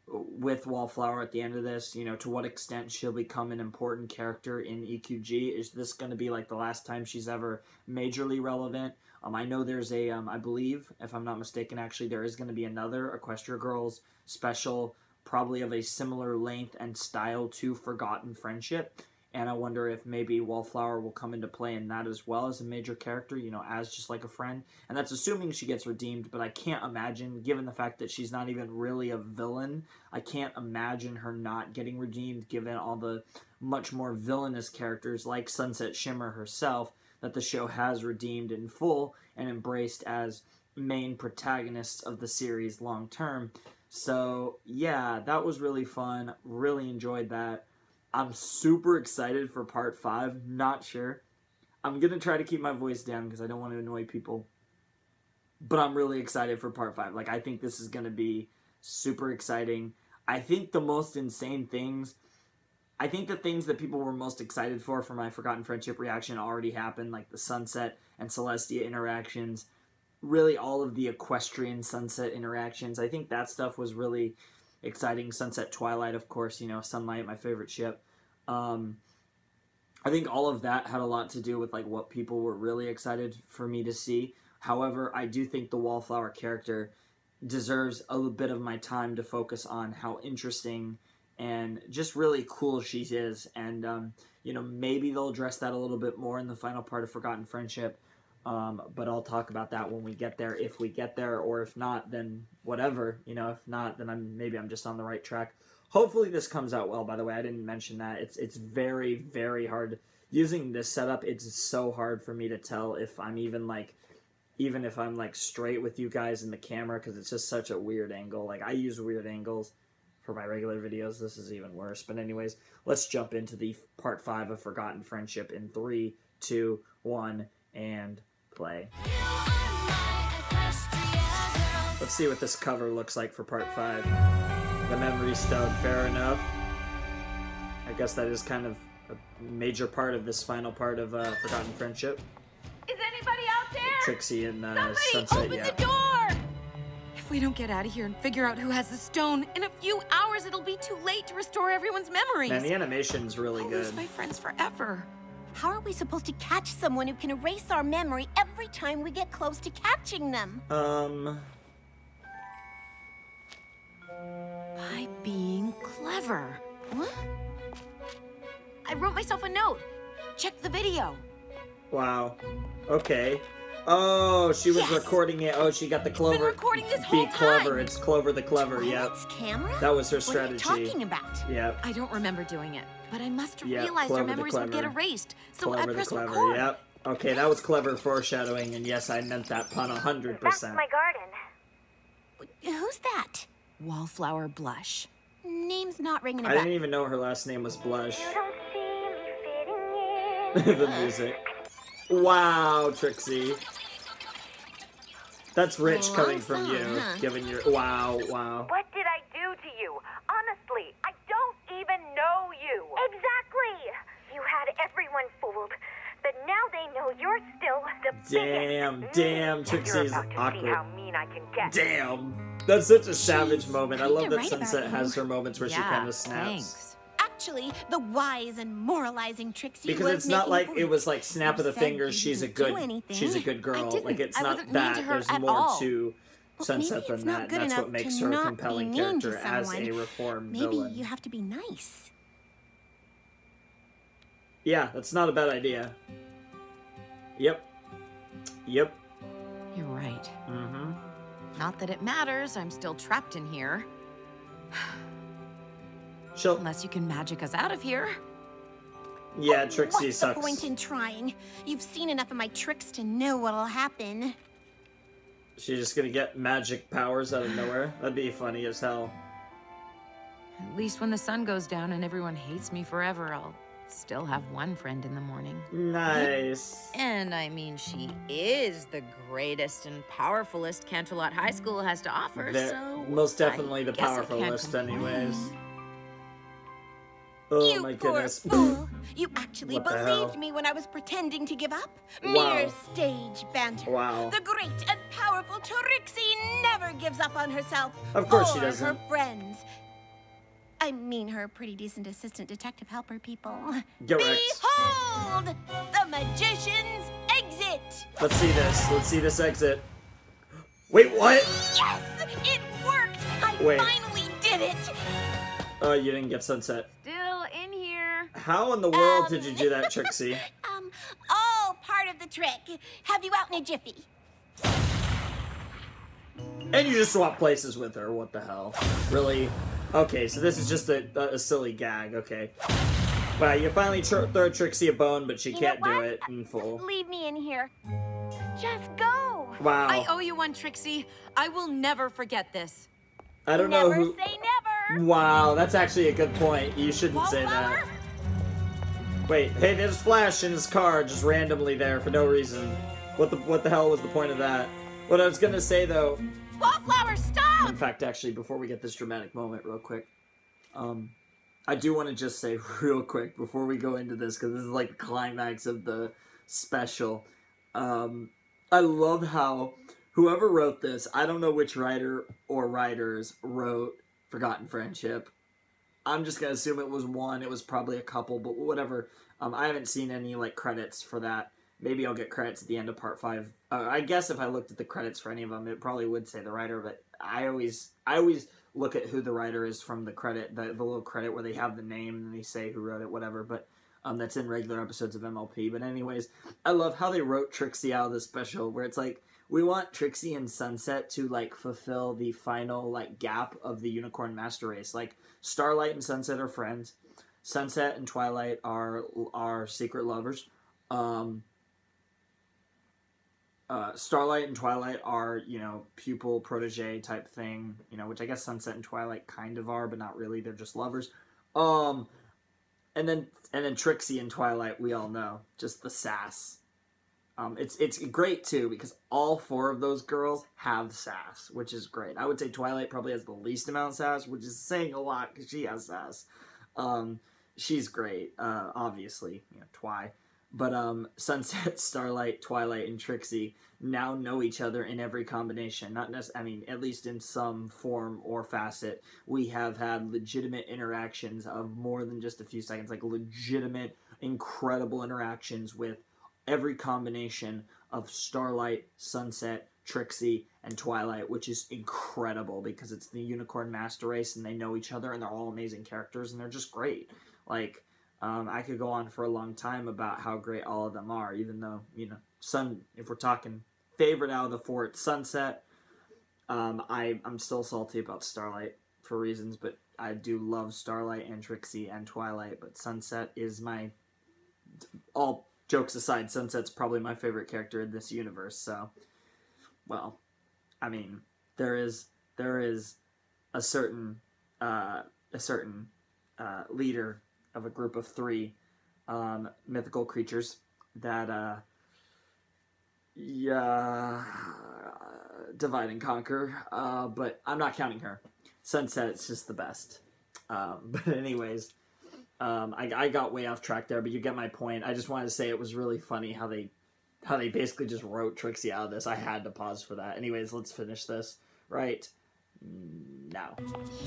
with Wallflower at the end of this, you know, to what extent she'll become an important character in EQG. Is this going to be like the last time she's ever majorly relevant? I know there's a, I believe, if I'm not mistaken, actually, there is going to be another Equestria Girls special, probably of a similar length and style to Forgotten Friendship. and I wonder if maybe Wallflower will come into play in that as well as a major character, you know, as just like a friend. And that's assuming she gets redeemed, but I can't imagine, given the fact that she's not even really a villain, I can't imagine her not getting redeemed, given all the much more villainous characters like Sunset Shimmer herself that the show has redeemed in full and embraced as main protagonists of the series long term. So yeah, that was really fun. Really enjoyed that. I'm super excited for part 5. Not sure. I'm going to try to keep my voice down because I don't want to annoy people. But I'm really excited for part 5. Like, I think this is going to be super exciting. I think the most insane things, I think the things that people were most excited for my Forgotten Friendship reaction already happened, like the Sunset and Celestia interactions, really all of the Equestrian Sunset interactions. I think that stuff was really exciting. Sunset Twilight, of course, you know, Sunlight, my favorite ship. I think all of that had a lot to do with like what people were really excited for me to see. However, I do think the Wallflower character deserves a little bit of my time to focus on how interesting and just really cool she is. And, you know, maybe they'll address that a little bit more in the final part of Forgotten Friendship. But I'll talk about that when we get there, if we get there, or if not, then whatever, you know, if not, then maybe I'm just on the right track. Hopefully this comes out well, by the way. I didn't mention that. It's very, very hard. Using this setup, it's so hard for me to tell if I'm even if I'm like straight with you guys in the camera, because it's just such a weird angle. Like, I use weird angles for my regular videos. This is even worse. But anyways, let's jump into the part 5 of Forgotten Friendship in 3, 2, 1, and play. Let's see what this cover looks like for part 5. The Memory Stone, fair enough. I guess that is kind of a major part of this final part of Forgotten Friendship. Is anybody out there? Trixie and Somebody Sunset, open yeah. the door! If we don't get out of here and figure out who has the stone, in a few hours it'll be too late to restore everyone's memories. Man, the animation's really I'll good. lose my friends forever. How are we supposed to catch someone who can erase our memory every time we get close to catching them? By being clever. What? I wrote myself a note. Check the video. Wow. Okay. Oh, she was recording it. Oh, she got the Clover. Been recording this whole Be clever. time. It's Clover the Clever. Yep. Twilight's camera? That was her strategy. What are you talking about? Yep. I don't remember doing it, but I must have Yep, realized Clover our the memories would get Clever. erased. So Clever I the pressed Clever. record. Yep. Okay, that was clever foreshadowing, and yes, I meant that pun 100%. That's my garden. Who's that? Wallflower Blush. Name's not ringing a I bell. didn't even know her last name was Blush. You don't see me fitting in. The music. Wow, Trixie. That's rich coming from you, given your... Wow, wow. What did I do to you? Honestly, I don't even know you. Exactly. You had everyone fooled. But now they know you're still the Damn, You're Trixie's about to see awkward. how mean I can get. Damn. That's such a savage moment. I love kinda that right about Sunset him. has her moments where she kind of snaps. Thanks. Actually, the wise and moralizing Trixie Because was it's not making like a it was point. like snap of the You said fingers. you She's a didn't do good. anything. She's a good girl. didn't. Like it's I not wasn't mean that. to her There's at more all. to Well, Sunset maybe than it's not that. good That's enough what makes to her a not be compelling mean to character as a someone. reformed Maybe villain. you have to be nice. Yeah, that's not a bad idea. Yep. You're right. Mm-hmm. Not that it matters. I'm still trapped in here. She'll. Unless you can magic us out of here. Yeah, Trixie What's sucks. the point in trying? You've seen enough of my tricks to know what'll happen. She's just gonna get magic powers out of nowhere. That'd be funny as hell. At least when the sun goes down and everyone hates me forever, I'll still have one friend in the morning. Nice. And I mean, she is the greatest and powerfulest Canterlot High School has to offer, so... Most definitely I the guess I powerful can't list, complain. anyways. Oh You my poor goodness. fool. You actually What the believed hell? me when I was pretending to give up? Wow. Mere stage banter. Wow. The great and powerful Trixie never gives up on herself. Of course or she doesn't. her friends. I mean her pretty decent assistant detective helper people. Correct. Behold! The magician's exit! Let's see this. Let's see this exit. Wait, what? Yes! It worked! I Wait. finally did it! Oh, you didn't get Sunset. Still in here. How in the world did you do that, Trixie? All part of the trick. Have you out in a jiffy. And you just swap places with her. What the hell? Really? Okay, so this is just a silly gag. Okay. Wow, you finally throw Trixie a bone, but she can't do it in full. Just leave me in here. Just go. Wow. I owe you one, Trixie. I will never forget this. I don't know who... Never say never. Wow, that's actually a good point. You shouldn't say that. Wait, hey, there's Flash in his car just randomly there for no reason. What the hell was the point of that? What I was gonna say though... Wallflower, stop! In fact, actually, before we get this dramatic moment real quick, I do want to just say real quick before we go into this, because this is like the climax of the special. I love how whoever wrote this, I don't know which writer or writers wrote Forgotten Friendship. I'm just going to assume it was one. It was probably a couple, but whatever. I haven't seen any like credits for that. Maybe I'll get credits at the end of part 5. I guess if I looked at the credits for any of them, it probably would say the writer, but I always look at who the writer is from the credit, the little credit where they have the name and they say who wrote it, whatever, but that's in regular episodes of MLP. But anyways, I love how they wrote Trixie out of the special, where it's like, we want Trixie and Sunset to, like, fulfill the final, like, gap of the Unicorn Master Race. Like, Starlight and Sunset are friends. Sunset and Twilight are secret lovers. Starlight and Twilight are, you know, pupil protege type thing, you know, which I guess Sunset and Twilight kind of are, but not really. They're just lovers. And then Trixie and Twilight, we all know, just the sass. It's great too because all 4 of those girls have sass, which is great. I would say Twilight probably has the least amount of sass, which is saying a lot because she has sass. She's great, obviously, you know, Twi. But Sunset, Starlight, Twilight, and Trixie now know each other in every combination. Not necessarily, I mean, at least in some form or facet. We have had legitimate interactions of more than just a few seconds, like legitimate, incredible interactions with every combination of Starlight, Sunset, Trixie, and Twilight, which is incredible because it's the Unicorn Master Race and they know each other and they're all amazing characters and they're just great. Like, I could go on for a long time about how great all of them are, even though, you know, if we're talking favorite out of the 4, it's Sunset. I'm still salty about Starlight for reasons, but I do love Starlight and Trixie and Twilight, but Sunset is all jokes aside, Sunset's probably my favorite character in this universe, so, well, I mean, there is a certain leader of a group of 3 mythical creatures that divide and conquer, but I'm not counting her. Sunset's just the best. But anyways, I got way off track there, but you get my point. I just wanted to say it was really funny how they basically just wrote Trixie out of this. I had to pause for that. Anyways, let's finish this right now.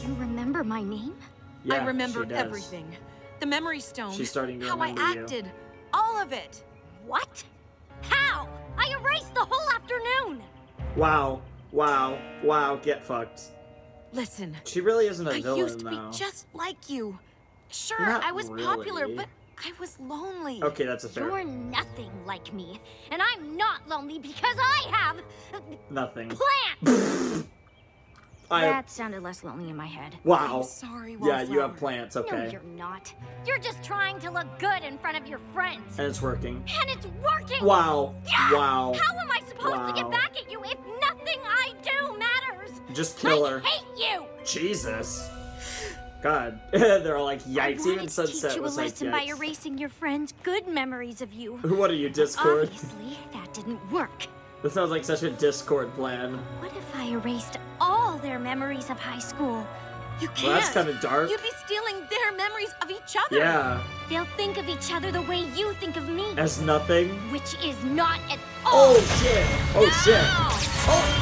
You remember my name? Yeah, I remember she does. everything. The memory stone. She's starting to how I remember you. acted. All of it. What? How? I erased the whole afternoon! Wow. Wow. Wow. Get fucked. Listen. She really isn't a villain, I used to though. be just like you. Sure, Not I was really. popular, but I was lonely. Okay, that's a fair... You're nothing like me, and I'm not lonely because I have... Nothing. plants! That sounded less lonely in my head. Wow. I'm sorry, Yeah, Wallflower. you have plants, okay. No, you're not. You're just trying to look good in front of your friends. And it's working. And it's working! Wow. Yeah! Wow. How am I supposed to get Wow. back at you if nothing I do matters? Just kill her. I hate you! Jesus. God. They're all like, yikes. I Even wanted to Sunset teach you a was like, lesson by yikes. erasing your friends' good memories of you. What are you, Discord? Obviously, that didn't work. This sounds like such a Discord plan. What if I erased all their memories of high school? You can't. Well, that's kind of dark. You'd be stealing their memories of each other. Yeah. They'll think of each other the way you think of me. As nothing. Which is not at all. Oh, shit. Oh, shit. Oh.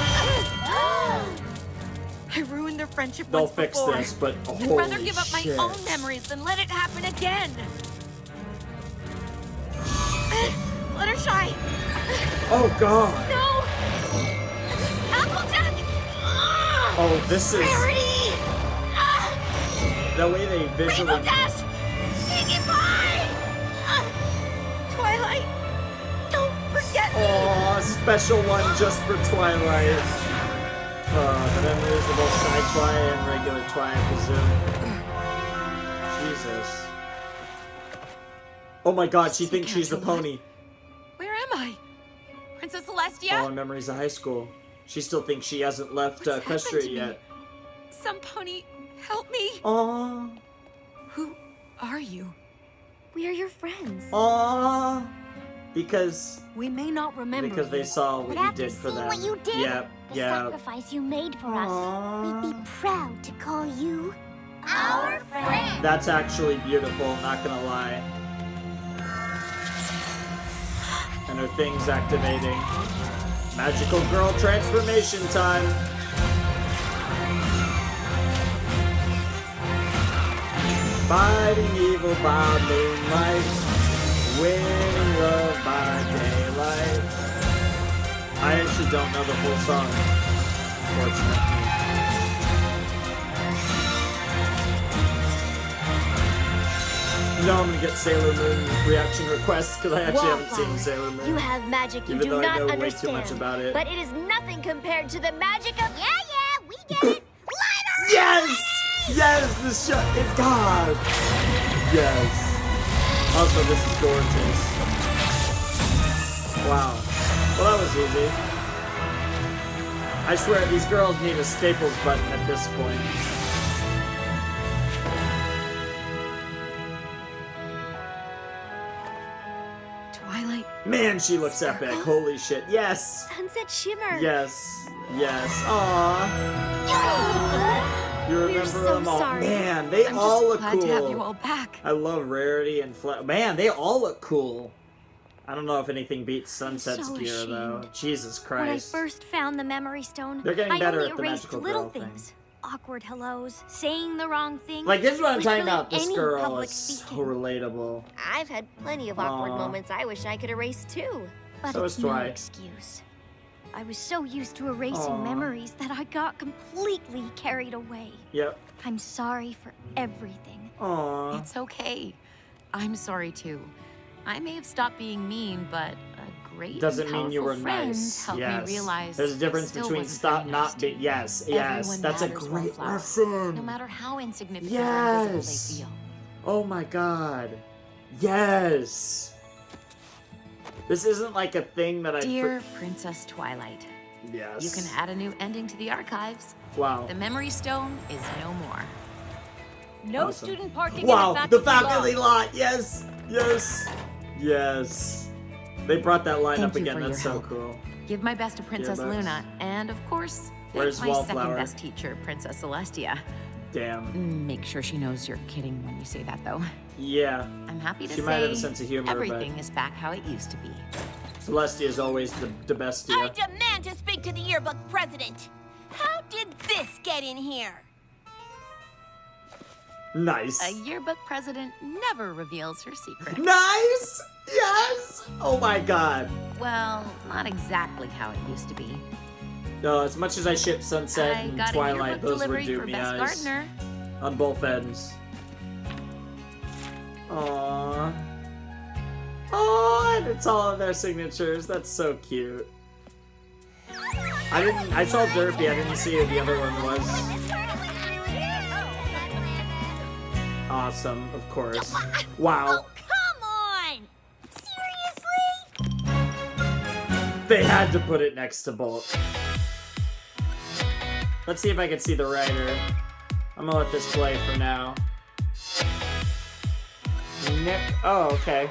I ruined their friendship They'll once fix before. this, but I'd rather holy give up my shit. own memories than let it happen again. Fluttershy. Oh, God. No. Applejack. Oh, this is... Rarity. The way they visually... Rainbow Dash. Pinkie Pie. special one just for Twilight. The memories of both Side Twi and regular Twi, I presume. Jesus. Oh my god, she thinks she's the pony. Where am I? Princess Celestia? All memories of high school. She still thinks she hasn't left Equestria yet. Some pony, help me. Aww. Who are you? We are your friends. Aww. Because we may not remember. Because they saw what you did for them. What you did, Yep. the sacrifice you made for us. We'd be proud to call you our friend. That's actually beautiful, not gonna lie. And her thing's activating. Magical girl transformation time. Fighting evil by moonlight, winning love by daylight. I actually don't know the full song, unfortunately. You know I'm gonna get Sailor Moon reaction requests because I actually haven't seen Sailor Moon. You have magic you even do though not I know understand. way too much about it. But it is nothing compared to the magic of... Yeah, we get it. Lighter! Yes! Yes, this shot. It's God. Yes. Also, this is gorgeous. Wow. Well, that was easy. I swear, these girls need a Staples button at this point. Twilight. Man, she looks epic. Holy shit. Yes. Sunset Shimmer. Yes. Yes. Aww. You remember them all. Sorry. Man, they I'm all just look glad cool. to have you all back. I love Rarity and Man, they all look cool. I don't know if anything beats Sunset's so gear, though. Jesus Christ. When I first found the Memory Stone, They're getting I better only at the erased magical little girl things. thing. Awkward hellos, saying the wrong thing. Like, this is what I'm talking literally about. This any girl public is speaking. so relatable. I've had plenty of awkward Aw. moments I wish I could erase too. But So it's is no Twi. excuse. I was so used to erasing Aw. memories that I got completely carried away. Yep. I'm sorry for everything. Aww. It's okay. I'm sorry too. I may have stopped being mean, but a great Doesn't and mean you were powerful friend nice. helped Yes. me realize There's a difference I still between wasn't stop very not nice to being. you. Yes, yes. Everyone That's a matters, great Wallflower, lesson. No matter how insignificant or invisible they Yes. feel. Oh my god. Yes. This isn't like a thing that I. Dear Princess Twilight, Yes. you can add a new ending to the archives. Wow. The Memory Stone is no more. No Awesome. student parking Wow, in the the faculty faculty lot. Yes. Yes. Yes. They brought that line Thank up you again. for your That's so help. cool. Give my best to Princess Bucks. Luna, and of course, Where's my Wallflower? second best teacher, Princess Celestia. Damn. Make sure she knows you're kidding when you say that, though. Yeah. I'm happy to She say might have a sense of humor, everything but is back how it used to be. Celestia is always the best. I demand to speak to the yearbook president. How did this get in here? Nice. A yearbook president never reveals her secret. Nice. Yes. Oh my god. Well, not exactly how it used to be. No, as much as I ship Sunset I and got a Twilight, yearbook those were delivery do for me Best eyes. Gardener. On both ends. Aww. Oh, and it's all in their signatures. That's so cute. I saw Derpy, I didn't see who the other one was. Awesome, of course. Wow. Come on! Seriously? They had to put it next to Bolt. Let's see if I can see the writer. I'm gonna let this play for now. Nick, oh, okay.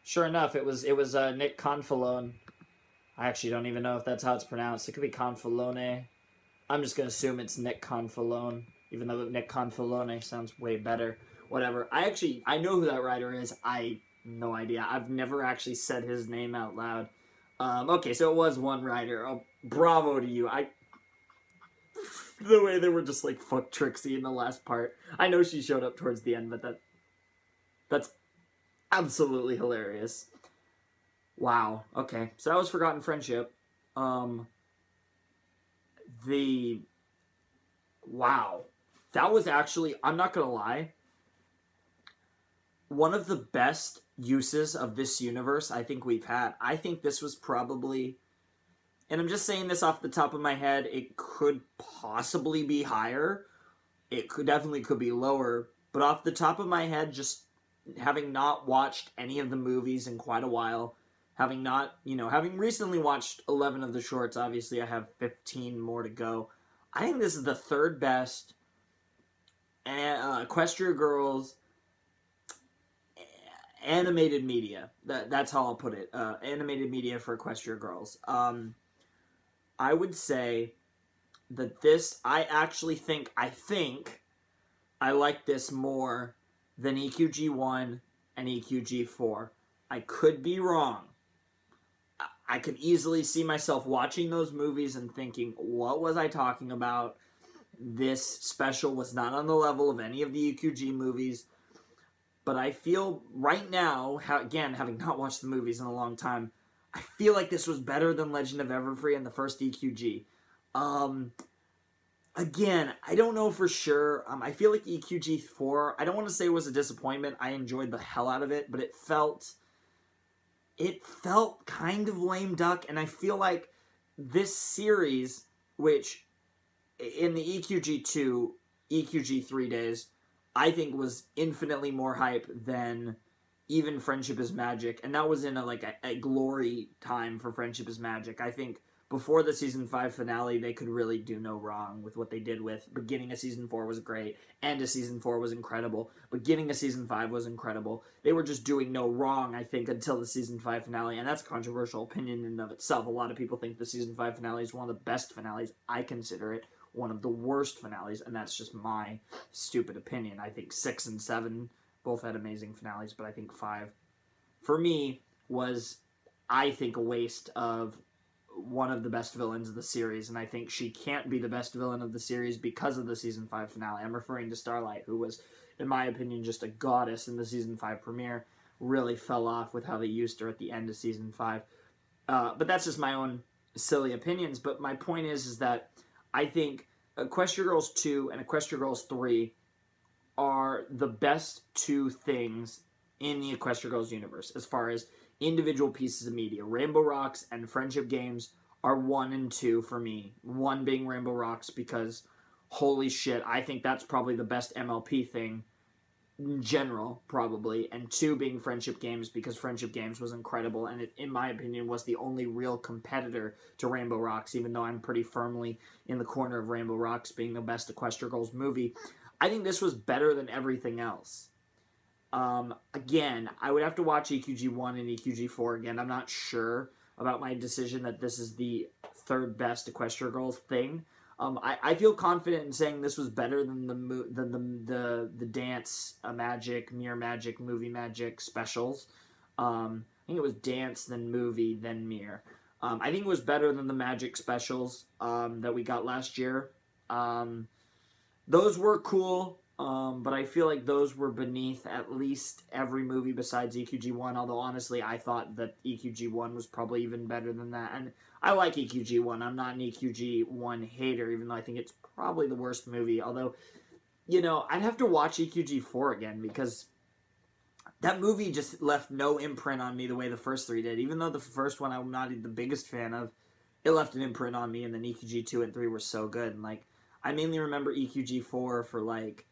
Sure enough, it was Nick Confalone. I actually don't even know if that's how it's pronounced. It could be Confalone. I'm just gonna assume it's Nick Confalone, even though Nick Confalone sounds way better. Whatever. I know who that writer is. No idea. I've never actually said his name out loud. Okay, so it was one writer. Oh, bravo to you. The way they were just like, fuck Trixie in the last part. I know she showed up towards the end, but that's absolutely hilarious. Wow. Okay, so that was Forgotten Friendship. Wow. That was actually, I'm not gonna lie, one of the best uses of this universe I think we've had. I think this was probably and I'm just saying this off the top of my head, it could possibly be higher. It definitely could be lower. But off the top of my head, just having not watched any of the movies in quite a while, having recently watched 11 of the shorts, obviously I have 15 more to go. I think this is the third best Equestria Girls animated media. That's how I'll put it. Animated media for Equestria Girls. I would say that this, I like this more than EQG1 and EQG4. I could be wrong. I could easily see myself watching those movies and thinking, what was I talking about? This special was not on the level of any of the EQG movies. But I feel right now, again, having not watched the movies in a long time, I feel like this was better than Legend of Everfree and the first EQG. Again, I don't know for sure. I feel like EQG4, I don't want to say it was a disappointment. I enjoyed the hell out of it, but it felt kind of lame duck, and I feel like this series, which in the EQG2, EQG3 days, I think was infinitely more hype than even Friendship is Magic, and that was in a glory time for Friendship is Magic. I think before the Season 5 finale, they could really do no wrong with what they did with. Beginning of Season 4 was great, end of Season 4 was incredible, beginning of Season 5 was incredible. They were just doing no wrong, I think, until the Season 5 finale, and that's a controversial opinion in and of itself. A lot of people think the Season 5 finale is one of the best finales. I consider it one of the worst finales, and that's just my stupid opinion. I think 6 and 7 both had amazing finales, but I think 5, for me, was, I think, a waste of one of the best villains of the series, and I think she can't be the best villain of the series because of the Season 5 finale. I'm referring to Starlight, who was, in my opinion, just a goddess in the Season 5 premiere. Really fell off with how they used her at the end of Season 5. But that's just my own silly opinions, but my point is that I think Equestria Girls 2 and Equestria Girls 3 are the best two things in the Equestria Girls universe as far as individual pieces of media. Rainbow Rocks and Friendship Games are 1 and 2 for me. 1 being Rainbow Rocks because, holy shit, I think that's probably the best MLP thing in general, probably. And 2 being Friendship Games because Friendship Games was incredible and it, in my opinion, was the only real competitor to Rainbow Rocks, even though I'm pretty firmly in the corner of Rainbow Rocks being the best Equestria Girls movie. I think this was better than everything else. Again, I would have to watch EQG1 and EQG4 again. I'm not sure about my decision that this is the third best Equestria Girls thing. I feel confident in saying this was better than the Dance Magic, Mirror Magic, Movie Magic specials. I think it was Dance, then Movie, then Mirror. I think it was better than the Magic specials that we got last year. Those were cool. But I feel like those were beneath at least every movie besides EQG1, although honestly I thought that EQG1 was probably even better than that. And I like EQG1. I'm not an EQG1 hater, even though I think it's probably the worst movie. Although, you know, I'd have to watch EQG4 again because that movie just left no imprint on me the way the first 3 did. Even though the first one I'm not the biggest fan of, it left an imprint on me, and then EQG2 and 3 were so good. And, like, I mainly remember EQG4 for, like,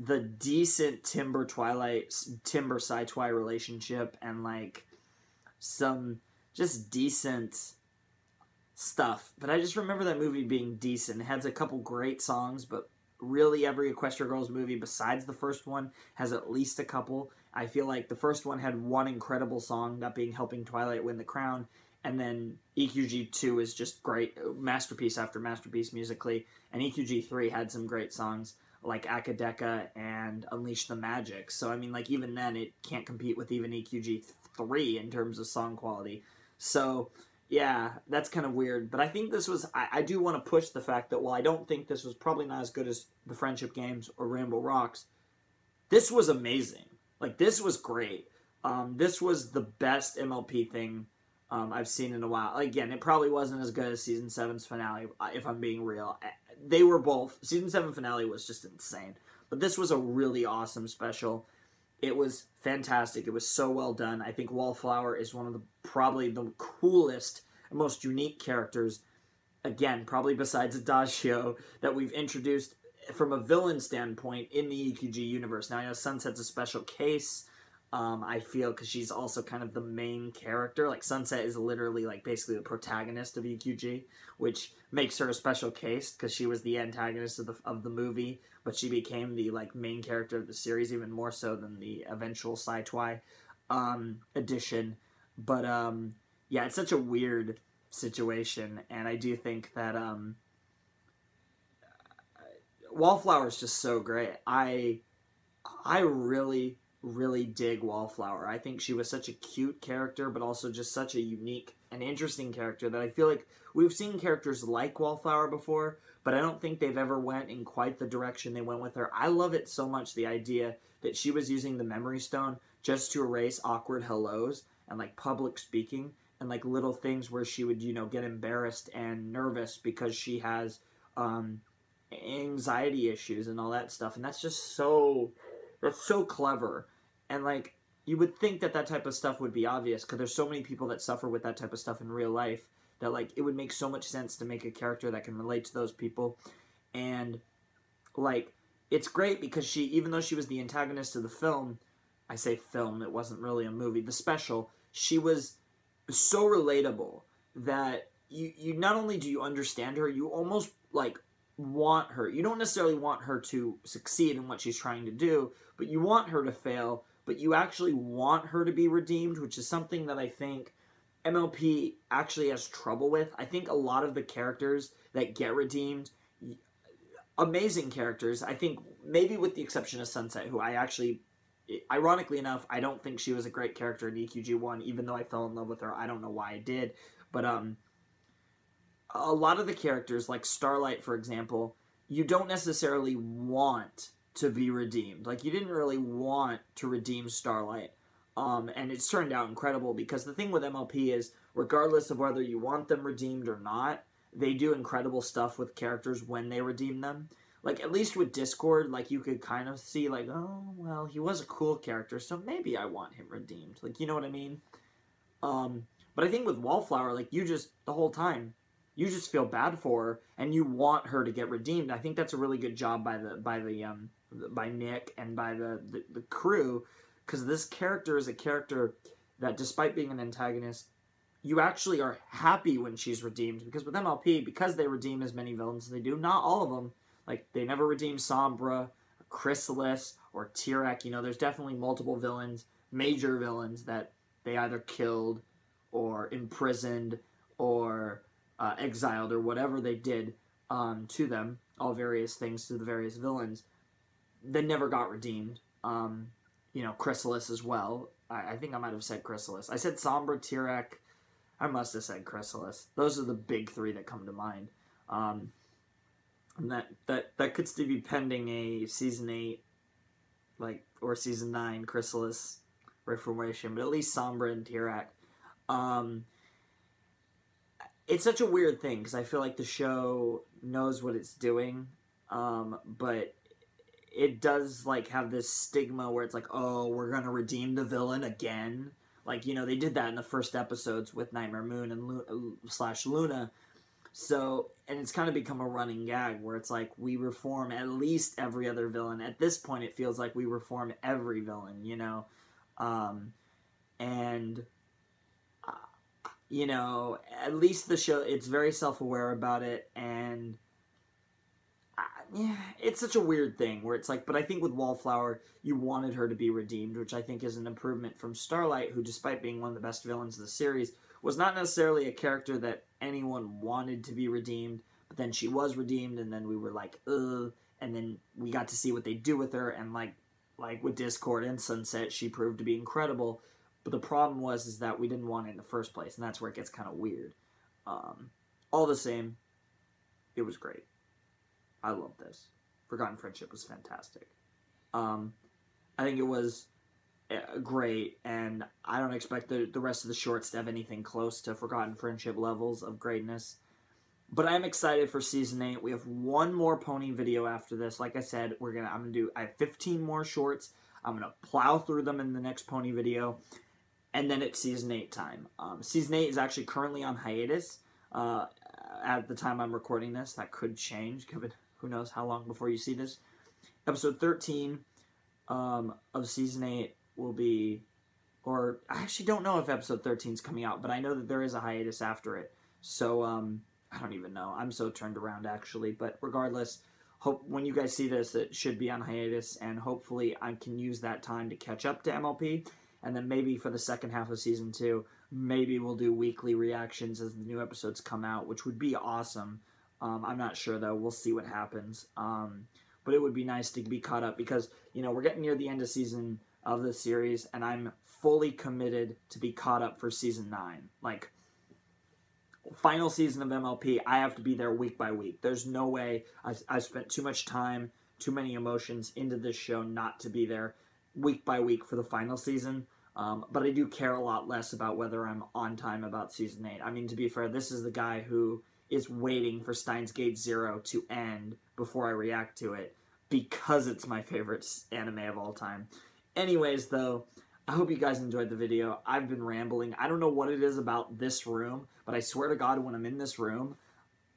the decent Timber Sci-Twi relationship and like some just decent stuff. But I just remember that movie being decent. It has a couple great songs, but really every Equestria Girls movie besides the first one has at least a couple. I feel like the first one had one incredible song, that being Helping Twilight Win the Crown, and then EQG2 is just great, masterpiece after masterpiece musically, and EQG3 had some great songs like Akadeka and Unleash the Magic. So, I mean, like, even then, it can't compete with even EQG3 in terms of song quality. So, yeah, that's kind of weird. But I think this was, I do want to push the fact that while I don't think this was probably not as good as the Friendship Games or Rainbow Rocks, this was amazing. Like, this was great. This was the best MLP thing I've seen in a while. Again, it probably wasn't as good as Season 7's finale, if I'm being real. They were both. Season 7 finale was just insane. But this was a really awesome special. It was fantastic. It was so well done. I think Wallflower is one of probably the coolest and most unique characters, again, probably besides Adagio, that we've introduced from a villain standpoint in the EQG universe. Now, I know Sunset's a special case, I feel, because she's also kind of the main character. Like, Sunset is literally, like, basically the protagonist of EQG, which makes her a special case, because she was the antagonist of the movie, but she became the, like, main character of the series, even more so than the eventual Sci-Twi edition. But, yeah, it's such a weird situation, and I do think that, Wallflower is just so great. I really, really dig Wallflower. I think she was such a cute character, but also just such a unique and interesting character that I feel like we've seen characters like Wallflower before, but I don't think they've ever went in quite the direction they went with her. I love it so much, the idea that she was using the Memory Stone just to erase awkward hellos and, like, public speaking and, like, little things where she would, you know, get embarrassed and nervous because she has, anxiety issues and all that stuff, and that's just so clever. And, like, you would think that type of stuff would be obvious, because there's so many people that suffer with that type of stuff in real life, that, like, it would make so much sense to make a character that can relate to those people. And, like, it's great because she, even though she was the antagonist of the film, I say film, it wasn't really a movie, the special, she was so relatable that you not only do you understand her, you almost, like, want her. You don't necessarily want her to succeed in what she's trying to do, but you want her to fail, but you actually want her to be redeemed, which is something that I think MLP actually has trouble with. I think a lot of the characters that get redeemed, amazing characters, I think maybe with the exception of Sunset, who I actually, ironically enough, I don't think she was a great character in EQG1, even though I fell in love with her. I don't know why I did, but a lot of the characters, like Starlight, for example, you don't necessarily want to be redeemed. Like, you didn't really want to redeem Starlight. And it's turned out incredible, because the thing with MLP is, regardless of whether you want them redeemed or not, they do incredible stuff with characters when they redeem them. Like, at least with Discord, like, you could kind of see, like, oh, well, he was a cool character, so maybe I want him redeemed. Like, you know what I mean? But I think with Wallflower, like, you just, the whole time, you just feel bad for her, and you want her to get redeemed. I think that's a really good job by Nick and by the crew, because this character is a character that, despite being an antagonist, you actually are happy when she's redeemed. Because with MLP, because they redeem as many villains as they do, not all of them, like, they never redeem Sombra, Chrysalis, or Tyrek. You know, there's definitely multiple villains, major villains, that they either killed, or imprisoned, or exiled, or whatever they did to them, all various things to the various villains, that never got redeemed. You know, Chrysalis as well. I think I might have said Chrysalis. I said Sombra, Tyrek. I must have said Chrysalis. Those are the big three that come to mind. And that could still be pending a Season 8, like, or Season 9 Chrysalis reformation, but at least Sombra and Tyrek. It's such a weird thing, because I feel like the show knows what it's doing, but it does, like, have this stigma where it's like, oh, we're gonna redeem the villain again. Like, you know, they did that in the first episodes with Nightmare Moon and slash Luna. So, and it's kind of become a running gag where it's like, we reform at least every other villain. At this point, it feels like we reform every villain, you know? You know, at least the show, it's very self-aware about it, and yeah, it's such a weird thing where it's like, but I think with Wallflower, you wanted her to be redeemed, which I think is an improvement from Starlight, who, despite being one of the best villains of the series, was not necessarily a character that anyone wanted to be redeemed, but then she was redeemed, and then we were like, ugh, and then we got to see what they do with her, and like with Discord and Sunset, she proved to be incredible. But the problem is that we didn't want it in the first place, and that's where it gets kind of weird. All the same, it was great. I love this. Forgotten Friendship was fantastic. I think it was great, and I don't expect the rest of the shorts to have anything close to Forgotten Friendship levels of greatness. But I'm excited for Season 8. We have one more pony video after this. Like I said, I have 15 more shorts. I'm going to plow through them in the next pony video. and then it's Season 8 time. Season 8 is actually currently on hiatus. At the time I'm recording this, that could change, given who knows how long before you see this. Episode 13 of Season 8 will be, or I actually don't know if Episode 13 is coming out, but I know that there is a hiatus after it. So, I don't even know. I'm so turned around, actually. But regardless, hope when you guys see this, it should be on hiatus, and hopefully I can use that time to catch up to MLP. And then maybe for the second half of Season 2, maybe we'll do weekly reactions as the new episodes come out, which would be awesome. I'm not sure, though. We'll see what happens. But it would be nice to be caught up because, you know, we're getting near the end of season of the series, and I'm fully committed to be caught up for Season 9. Like, final season of MLP, I have to be there week by week. There's no way. I spent too much time, too many emotions into this show not to be there week by week for the final season. But I do care a lot less about whether I'm on time about Season 8. I mean, to be fair, this is the guy who is waiting for Steins Gate Zero to end before I react to it because it's my favorite anime of all time. Anyways, though, I hope you guys enjoyed the video. I've been rambling. I don't know what it is about this room, but I swear to God, when I'm in this room,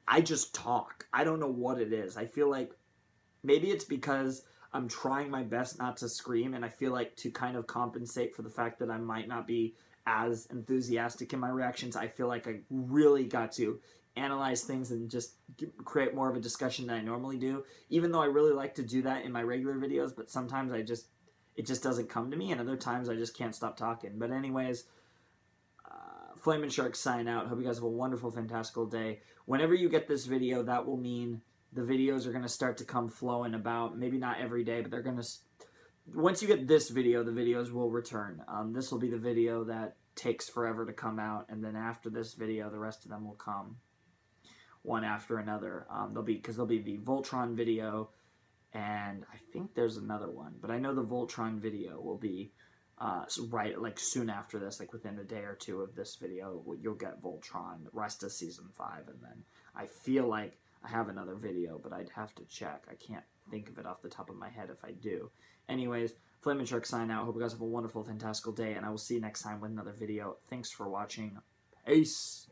I just talk. I don't know what it is. I feel like maybe it's because I'm trying my best not to scream, and I feel like to kind of compensate for the fact that I might not be as enthusiastic in my reactions, I feel like I really got to analyze things and just create more of a discussion than I normally do, even though I really like to do that in my regular videos, but sometimes it just doesn't come to me, and other times I just can't stop talking. But anyways, Flamin' Shark sign out. Hope you guys have a wonderful, fantastical day. Whenever you get this video, that will mean the videos are going to start to come flowing about, maybe not every day, but they're going to, once you get this video, the videos will return. This will be the video that takes forever to come out, and then after this video, the rest of them will come one after another. There'll be the Voltron video, and I think there's another one, but I know the Voltron video will be right, like, soon after this, like within a day or two of this video, you'll get Voltron, the rest of Season 5, and then I feel like I have another video, but I'd have to check. I can't think of it off the top of my head if I do. Anyways, Flamin' Shark sign out. Hope you guys have a wonderful, fantastical day, and I will see you next time with another video. Thanks for watching. Peace!